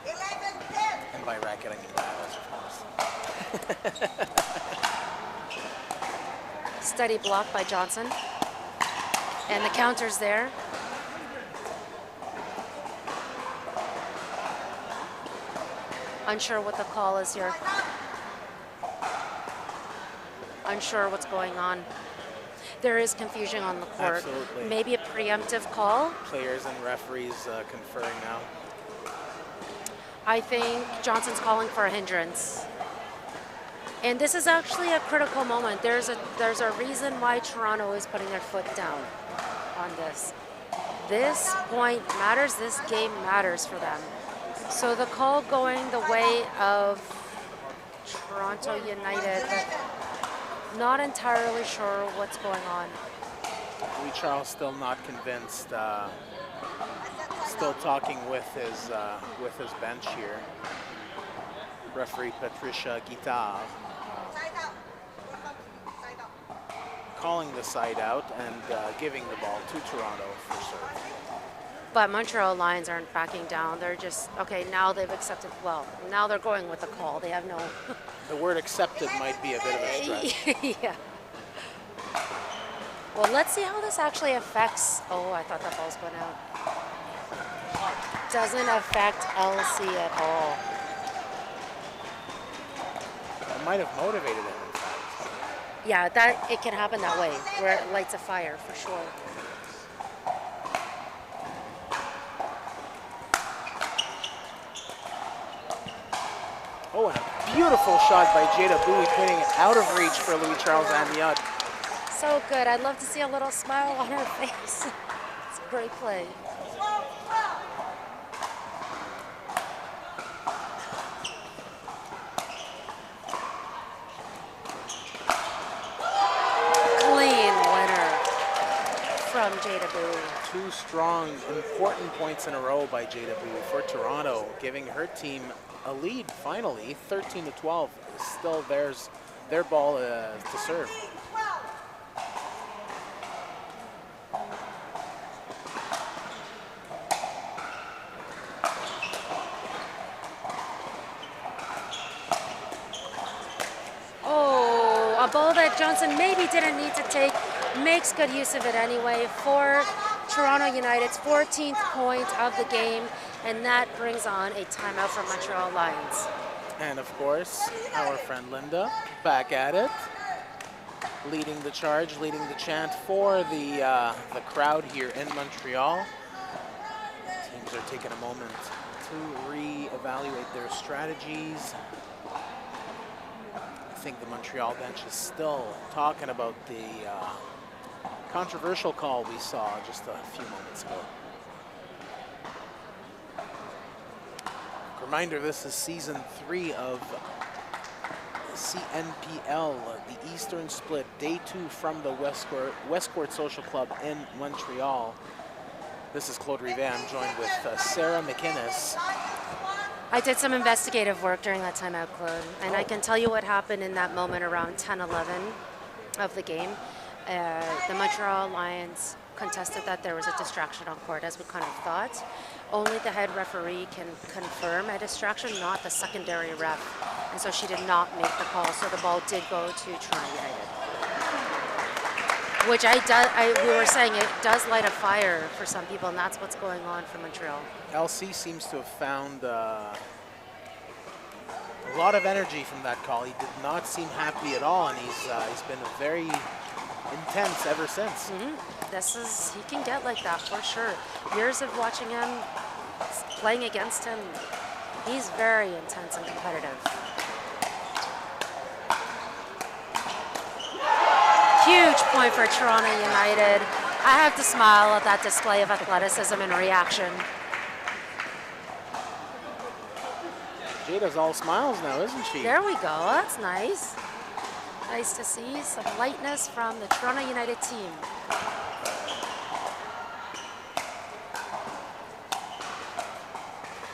11-10. And by racket, I mean rattles, of course. Steady block by Johnson. And the counter's there. Unsure what the call is here. Unsure what's going on. There is confusion on the court. Absolutely. Maybe a preemptive call. Players and referees conferring now. I think Johnson's calling for a hindrance. And this is actually a critical moment. There's a reason why Toronto is putting their foot down on this. This point matters, this game matters for them. So the call going the way of Toronto United, not entirely sure what's going on. Louis Charles still not convinced. Still talking with his bench here. Referee Patricia Guittard Side out. Side out. calling the side out and giving the ball to Toronto for serve. But Montreal Lions aren't backing down. They're just, okay, now they've accepted, well, now they're going with the call. They have no... The word accepted might be a bit of a stretch. Yeah. Well, let's see how this actually affects... Oh, I thought that ball's going out. Doesn't affect LC at all. It might have motivated him, in fact. Yeah, that it can happen that way, where it lights a fire, for sure. Oh, and a beautiful shot by Jada Bui, putting it out of reach for Louis Charles Amyot. So good. I'd love to see a little smile on her face. It's a great play. 12-12. Clean winner from Jada Bui. Two strong, important points in a row by Jada Bui for Toronto, giving her team a lead finally, 13-12. Still their ball to serve. 12. A ball that Johnson maybe didn't need to take, makes good use of it anyway for Toronto United's 14th point of the game, and that brings on a timeout from Montreal Lions. And of course, our friend Linda back at it, leading the charge, leading the chant for the crowd here in Montreal. Teams are taking a moment to re-evaluate their strategies. I think the Montreal bench is still talking about the controversial call we saw just a few moments ago. Reminder, this is season 3 of CNPL, the Eastern Split, day 2 from the Westcourt Social Club in Montreal. This is Claude Rivet. I'm joined with Sarah McInnes. I did some investigative work during that timeout, Claude, and I can tell you what happened in that moment around 10-11 of the game. The Montreal Lions contested that there was a distraction on court, as we kind of thought. Only the head referee can confirm a distraction, not the secondary ref. And so she did not make the call, so the ball did go to Toronto United. Which we were saying, it does light a fire for some people, and that's what's going on for Montreal. LC seems to have found a lot of energy from that call. He did not seem happy at all, and he's been very intense ever since. He can get like that for sure. Years of watching him, playing against him, he's very intense and competitive. Huge point for Toronto United. I have to smile at that display of athleticism and reaction. Jada's all smiles now, isn't she? There we go, that's nice. Nice to see some lightness from the Toronto United team.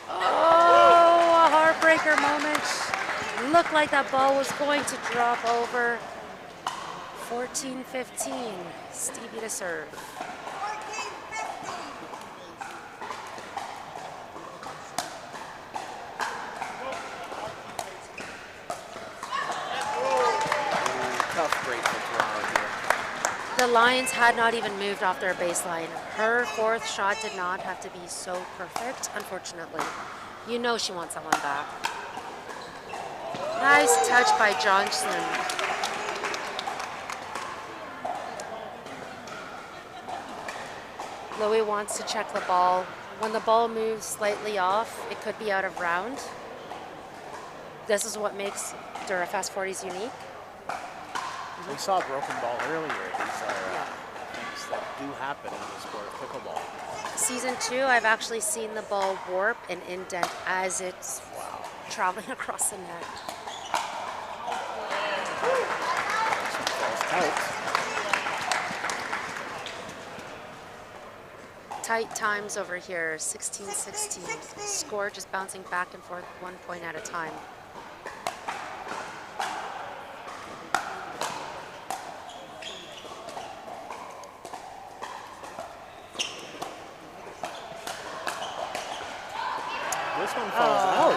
Oh, a heartbreaker moment. Looked like that ball was going to drop over. 14-15, Stevie to serve. 14-15. Tough break for Toronto here. The Lions had not even moved off their baseline. Her fourth shot did not have to be so perfect, unfortunately. You know she wants that one back. Nice touch by Johnson. Louis wants to check the ball. When the ball moves slightly off, it could be out of round. This is what makes Durafast 40s unique. We saw a broken ball earlier. These are things that do happen in the sport of pickleball. Season 2, I've actually seen the ball warp and indent as it's traveling across the net. This one falls out. Tight times over here, 16-16. Score just bouncing back and forth 1 point at a time. This one falls out.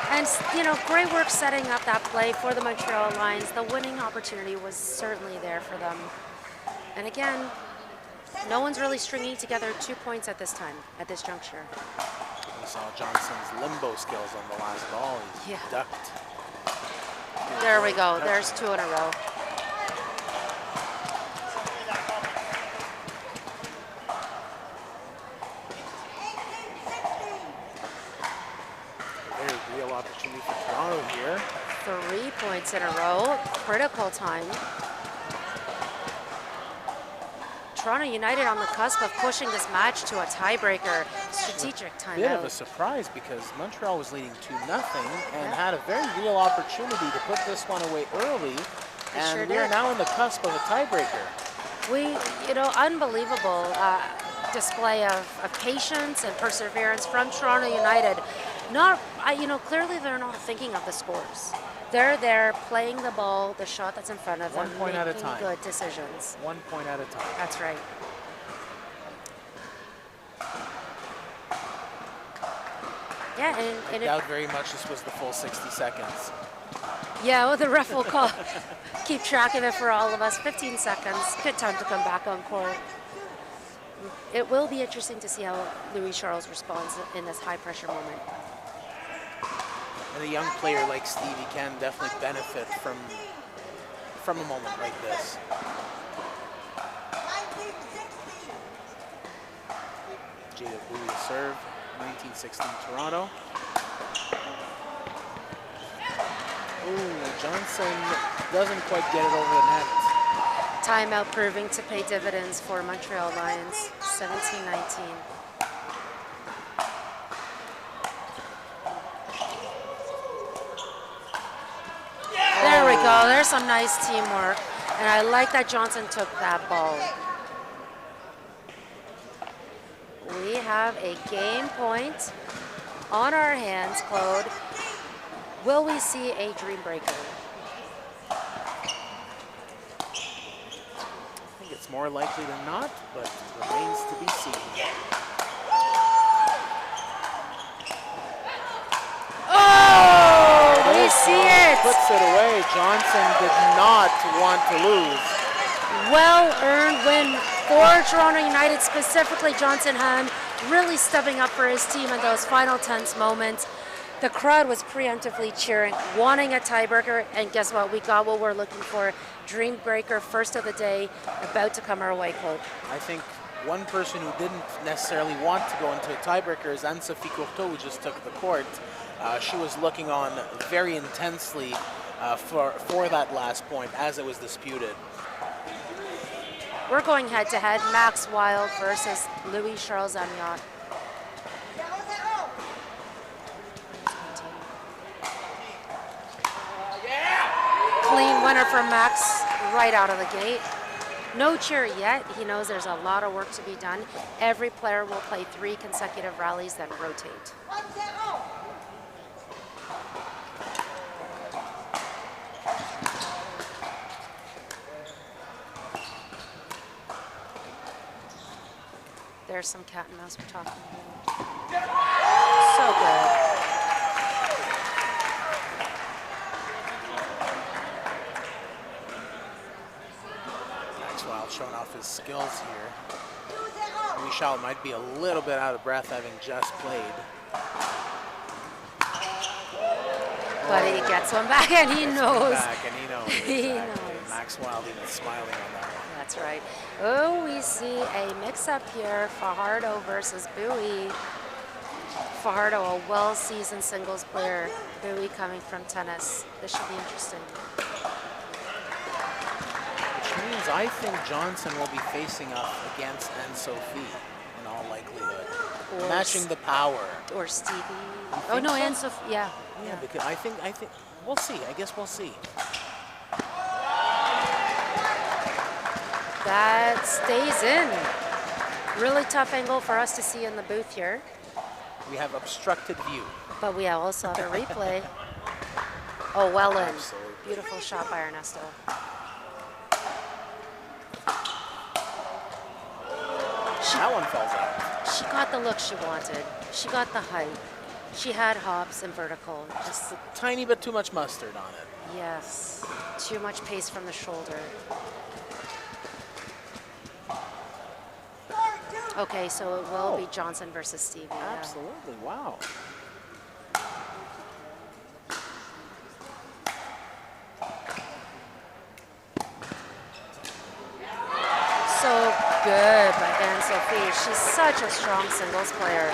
And, you know, great work setting up that play for the Montreal Lions. The winning opportunity was certainly there for them. And again, no one's really stringing together 2 points at this time, at this juncture. We saw Johnson's limbo skills on the last ball. He's ducked. There we go. There's 2 in a row. Very real opportunity for Toronto here. 3 points in a row. Critical time. Toronto United on the cusp of pushing this match to a tiebreaker. Strategic timeout. Bit of a surprise because Montreal was leading 2-0 and had a very real opportunity to put this one away early. And we are now on the cusp of a tiebreaker. Unbelievable display of patience and perseverance from Toronto United. Clearly they're not thinking of the scores. They're there playing the ball, the shot that's in front of them, 1 point at a time. Good decisions. 1 point at a time. That's right. Yeah, I doubt very much this was the full 60 seconds. Yeah, well, the ref will call. Keep track of it for all of us. 15 seconds. Good time to come back on court. It will be interesting to see how Louis Charles responds in this high-pressure moment. And a young player like Stevie can definitely benefit from a moment like this. 1960. Jada Bui to serve, 1916 Toronto. Ooh, Johnson doesn't quite get it over the net. Timeout proving to pay dividends for Montreal Lions, 17-19. There we go. There's some nice teamwork. And I like that Johnson took that ball. We have a game point on our hands, Claude. Will we see a dream breaker? I think it's more likely than not, but remains to be seen. Oh, we see it. Puts it away. Johnson did not want to lose. Well-earned win for Toronto United, specifically Johnson Han, really stepping up for his team in those final tense moments. The crowd was preemptively cheering, wanting a tiebreaker, and guess what? We got what we're looking for. Dream breaker, first of the day, about to come our way, Claude. I think one person who didn't necessarily want to go into a tiebreaker is Anne-Sophie Courteau, who just took the court. She was looking on very intensely for that last point as it was disputed. We're going head-to-head, Max Wild versus Louis Charles Amyot. 0-0. Clean winner for Max right out of the gate. No cheer yet. He knows there's a lot of work to be done. Every player will play 3 consecutive rallies, then rotate. 1-0. There's some cat and mouse we're talking about. So good. Maxwell showing off his skills here. 2-0. Michel might be a little bit out of breath having just played. But he gets one back and he knows. Back and he knows. He Exactly. knows. Maxwell even smiling on that one. That's right. Oh, we see a mix-up here. Fajardo versus Bui. Fajardo, a well-seasoned singles player. Bui coming from tennis. This should be interesting. Which means I think Johnson will be facing up against Anne-Sophie in all likelihood. Or Matching the power. Or Stevie. Oh think no, so? Anne-Sophie. Yeah. Yeah, because I think we'll see. I guess we'll see. That stays in. Really tough angle for us to see in the booth here. We have obstructed view. But we also have a replay. Oh, well in. Absolutely. Beautiful shot by Ernesto. That one falls out. She got the look she wanted. She got the height. She had hops and vertical. Just, Tiny bit too much mustard on it. yes. Too much pace from the shoulder. 4-2. Okay, so it will be Johnson versus Stevie. Yeah. Absolutely. Wow. So good by Anne-Sophie. She's such a strong singles player.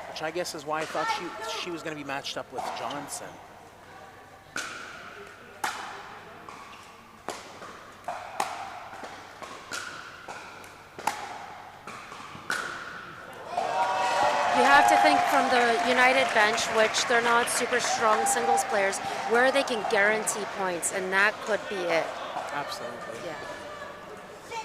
Which I guess is why I thought she was going to be matched up with Johnson. You have to think from the United bench, which they're not super strong singles players, where they can guarantee points, and that could be it. Absolutely. Yeah. 6-2.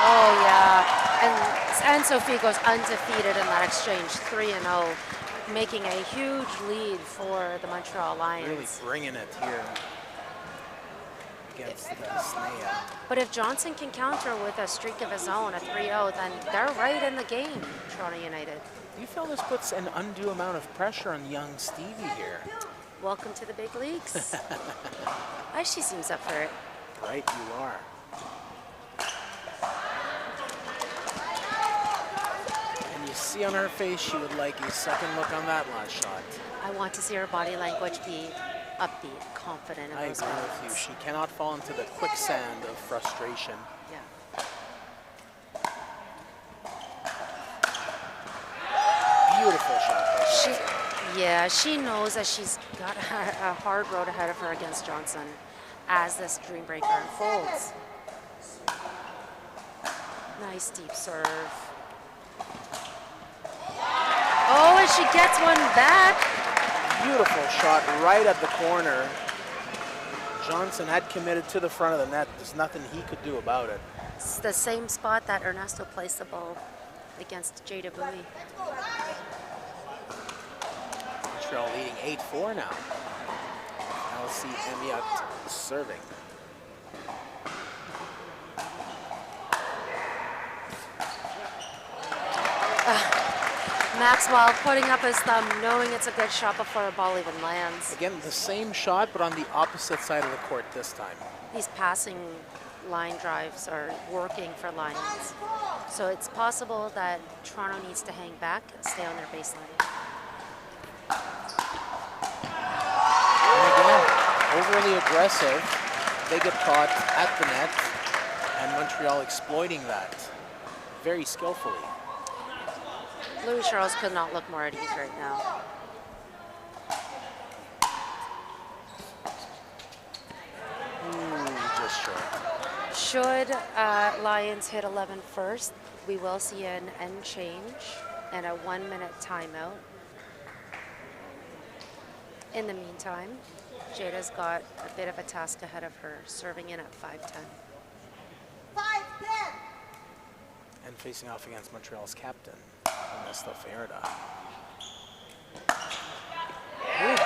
Oh yeah, and Anne-Sophie goes undefeated in that exchange, 3-0, making a huge lead for the Montreal Lions. Really bringing it here. against Sneha. But if Johnson can counter with a streak of his own, a 3-0, then they're right in the game, Toronto United. Do you feel this puts an undue amount of pressure on young Stevie here? Welcome to the big leagues. She seems up for it. Right, you are. And you see on her face she would like a second look on that last shot. I want to see her body language be upbeat, confident in I those agree with you. moments. She cannot fall into the quicksand of frustration. Yeah. Beautiful shot by her. She knows that she's got a hard road ahead of her against Johnson as this dream breaker unfolds. Nice deep serve. Oh, and she gets one back. Beautiful shot right at the corner. Johnson had committed to the front of the net. There's nothing he could do about it. It's the same spot that Ernesto placed the ball against Jada Bui. Montreal leading 8-4 now. Now we'll see Amyot serving. Max Wild putting up his thumb, knowing it's a good shot before a ball even lands. Again, the same shot, but on the opposite side of the court this time. These passing line drives are working for Lions. So it's possible that Toronto needs to hang back and stay on their baseline. And again, overly aggressive. They get caught at the net, and Montreal exploiting that very skillfully. Louis Charles could not look more at ease right now. Just short. Should Lions hit 11 first, we will see an end change and a 1-minute timeout. In the meantime, Jada's got a bit of a task ahead of her, serving in at 5-10. 5-10. And facing off against Montreal's captain, Ernesto Fajardo.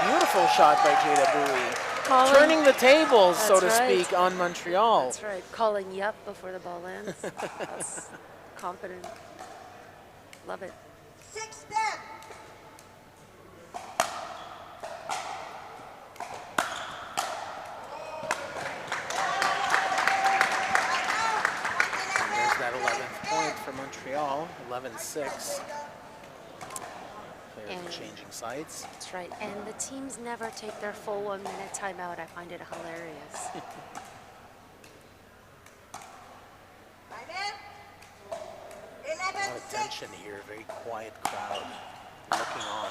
Beautiful shot by Jada Bui. Turning the tables, so to speak, on Montreal. That's right. Calling yep before the ball lands. That's confident. Love it. 6-10. And there's that 11th point for Montreal, 11-6. Players are changing sides. That's right. And the teams never take their full 1-minute timeout. I find it hilarious. A lot of tension here, very quiet crowd looking on.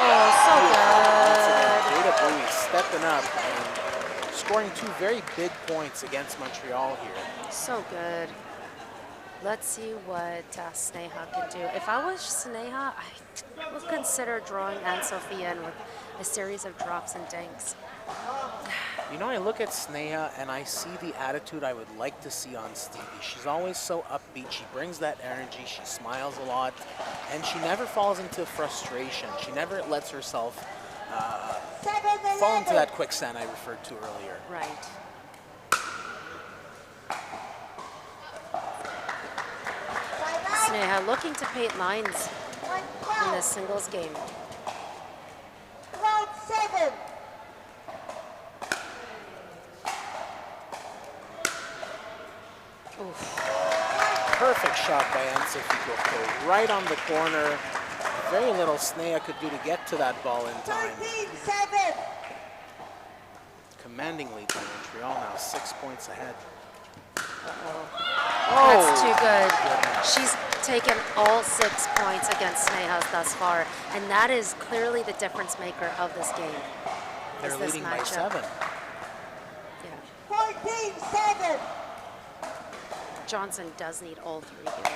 Oh, so Once again, good. Jada Bui stepping up and scoring 2 very big points against Montreal here. So good. Let's see what Sneha can do. If I was Sneha, I would consider drawing Anne-Sophie in with a series of drops and dinks. You know, I look at Sneha and I see the attitude I would like to see on Stevie. She's always so upbeat. She brings that energy. She smiles a lot. And she never falls into frustration. She never lets herself fall into that quicksand I referred to earlier. Right. Sneha looking to paint lines in this singles game. Round 7. Perfect shot by Anne-Sophie Courteau, right on the corner. Very little Sneha could do to get to that ball in time. 13-7. Commanding lead by Montreal now, 6 points ahead. That's too good. She's taken all 6 points against Sneha thus far, and that is clearly the difference maker of this game. They're is this leading by matchup. 7. Yeah. 14-7. Johnson does need all 3 here.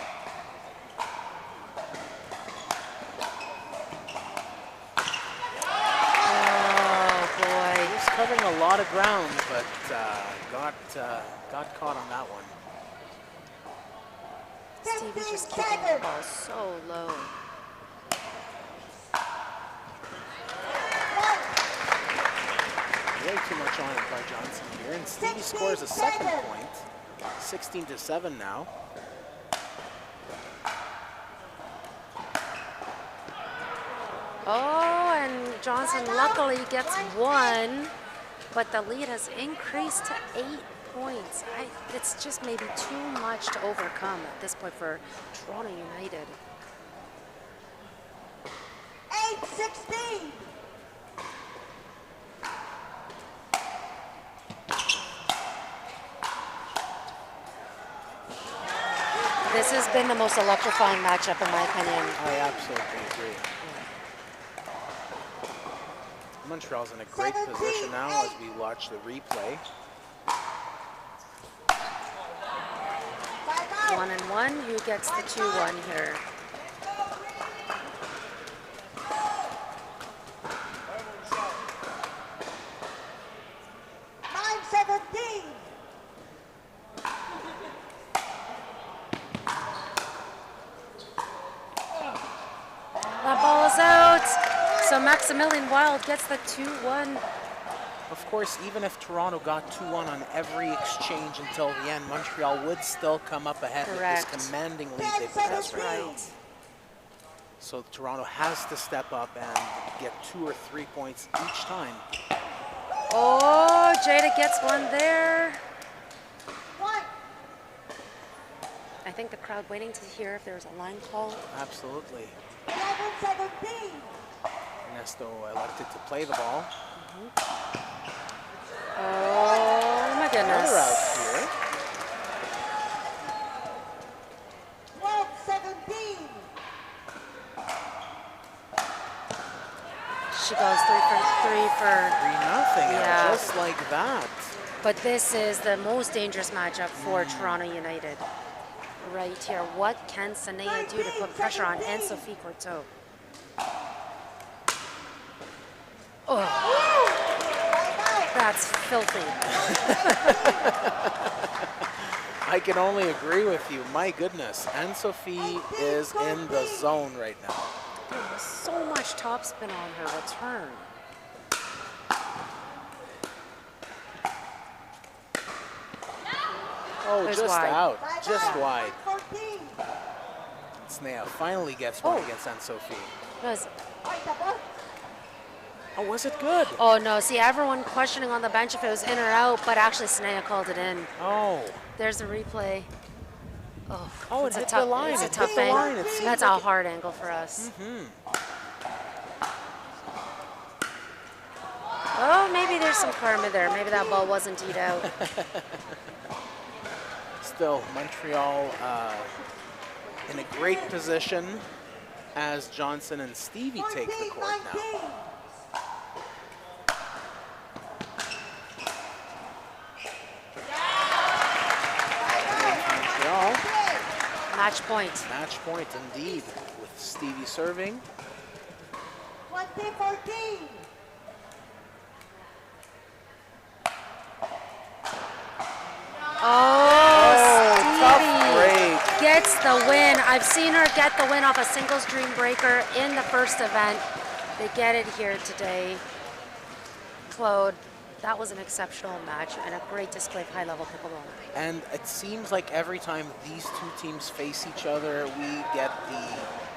Oh boy. He's covering a lot of ground, but got caught on that one. Stevie just kicking the ball so low. Johnson here, and Stevie scores a second point. 16-7 now. Oh, and Johnson luckily gets one, but the lead has increased to 8 points. It's just maybe too much to overcome at this point for Toronto United. 8-16. This has been the most electrifying matchup in my opinion. I absolutely agree. Montreal's in a great position now as we watch the replay. 1-1, who gets the 2-1 here? That ball is out. So Maximilian Wild gets the 2-1. Of course, even if Toronto got 2-1 on every exchange until the end, Montreal would still come up ahead Correct. with this commanding lead they possess right now. Right. So Toronto has to step up and get 2 or 3 points each time. Oh, Jada gets one there. I think the crowd waiting to hear if there's a line call. Absolutely. 11-17. Ernesto elected to play the ball. Oh my goodness. Another out here. 12-17. She goes 3 for 3-0, Yeah. just like that. But this is the most dangerous matchup for Toronto United. Right here. What can Sneha do to put pressure on Anne-Sophie Courteau? Oh, that's filthy. I can only agree with you. My goodness, Anne-Sophie is in the zone right now. There was so much topspin on her return. Oh, There's just wide. out, just wide. Sneha finally gets one against Anne-Sophie. Oh, was it good? Oh no, see everyone questioning on the bench if it was in or out, but actually Sneha called it in. Oh. There's a replay. Oh, it's it a hit tough, the line. It's a It tough hit the angle. line. It seems That's like a hard angle for us. Oh, maybe there's some karma there. Maybe that ball wasn't teed out. Still, Montreal in a great position as Johnson and Stevie take the court now. Montreal. Match point. Match point indeed, with Stevie serving. 20-14. Tough break. Gets the win. I've seen her get the win off a singles dream breaker in the first event. They get it here today. Claude, that was an exceptional match and a great display of high-level pickleball. And it seems like every time these two teams face each other, we get the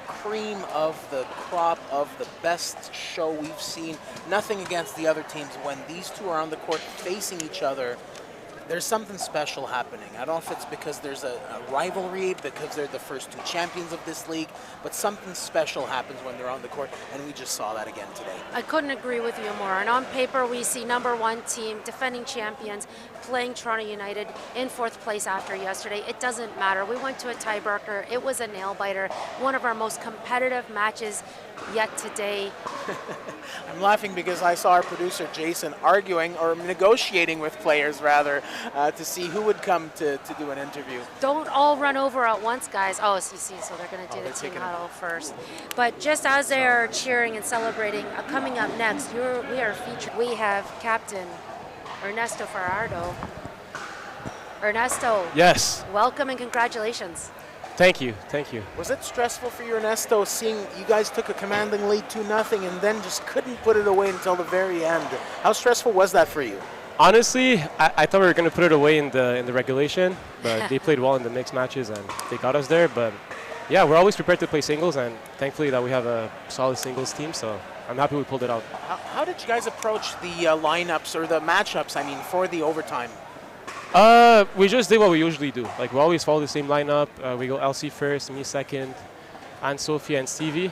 cream of the crop of the best show we've seen. Nothing against the other teams. When these two are on the court facing each other, there's something special happening. I don't know if it's because there's a rivalry, because they're the first two champions of this league, but something special happens when they're on the court, and we just saw that again today. I couldn't agree with you more. And on paper, we see #1 team, defending champions, playing Toronto United in 4th place after yesterday. It doesn't matter. We went to a tiebreaker. It was a nail-biter. One of our most competitive matches yet today. I'm laughing because I saw our producer Jason arguing or negotiating with players rather to see who would come to do an interview. Don't all run over at once, guys. Oh, so they're going to do the team huddle first. But just as they are cheering and celebrating, coming up next, we are featured. We have Captain Ernesto Fajardo. Ernesto. Yes. Welcome and congratulations. Thank you. Thank you. Was it stressful for you, Ernesto, seeing you guys took a commanding lead 2-0 and then just couldn't put it away until the very end? How stressful was that for you? Honestly, I thought we were going to put it away in the regulation, but they played well in the mixed matches and they got us there. But yeah, we're always prepared to play singles, and thankfully that we have a solid singles team, so I'm happy we pulled it out. How did you guys approach the lineups or the matchups, I mean, for the overtime? We just did what we usually do. Like, we always follow the same lineup. We go LC first, me second, Anne-Sophie and Stevie.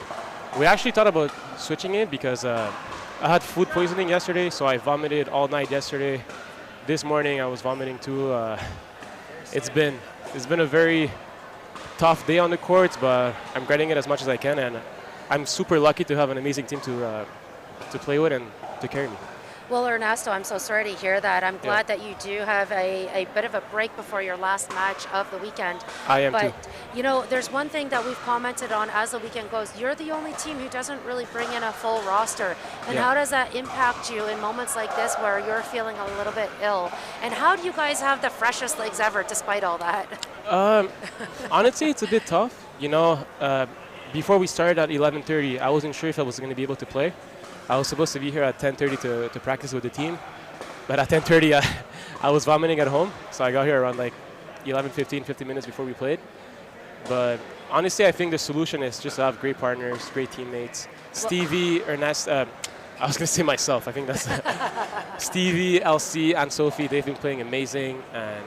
We actually thought about switching it because I had food poisoning yesterday, so I vomited all night yesterday. This morning I was vomiting too. It's been a very tough day on the courts, but I'm getting it as much as I can, and I'm super lucky to have an amazing team to play with and to carry me. Well, Ernesto, I'm so sorry to hear that. I'm glad that you do have a bit of a break before your last match of the weekend. I am too. But, you know, there's one thing that we've commented on as the weekend goes. You're the only team who doesn't really bring in a full roster. And how does that impact you in moments like this where you're feeling a little bit ill? And how do you guys have the freshest legs ever despite all that? Honestly, it's a bit tough. You know, before we started at 11:30, I wasn't sure if I was going to be able to play. I was supposed to be here at 10:30 to practice with the team, but at 10:30 I was vomiting at home, so I got here around like 11:15, 50 minutes before we played. But honestly, I think the solution is just to have great partners, great teammates. Stevie, Ernesto, I was going to say myself, I think that's Stevie, LC, and Sophie, they've been playing amazing, and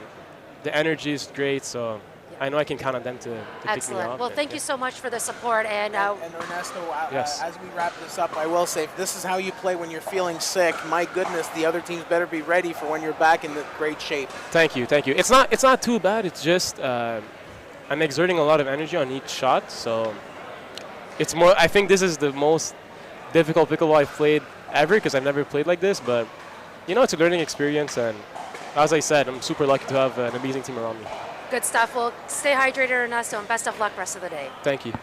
the energy is great, so I know I can count on them to pick me up. Well, thank you so much for the support. And Ernesto, as we wrap this up, I will say, if this is how you play when you're feeling sick, my goodness, the other teams better be ready for when you're back in the great shape. Thank you. It's not too bad. It's just I'm exerting a lot of energy on each shot, so it's more. I think this is the most difficult pickleball I've played ever because I've never played like this. But you know, it's a learning experience, and as I said, I'm super lucky to have an amazing team around me. good stuff. Well, stay hydrated, Ernesto, and best of luck rest of the day. Thank you.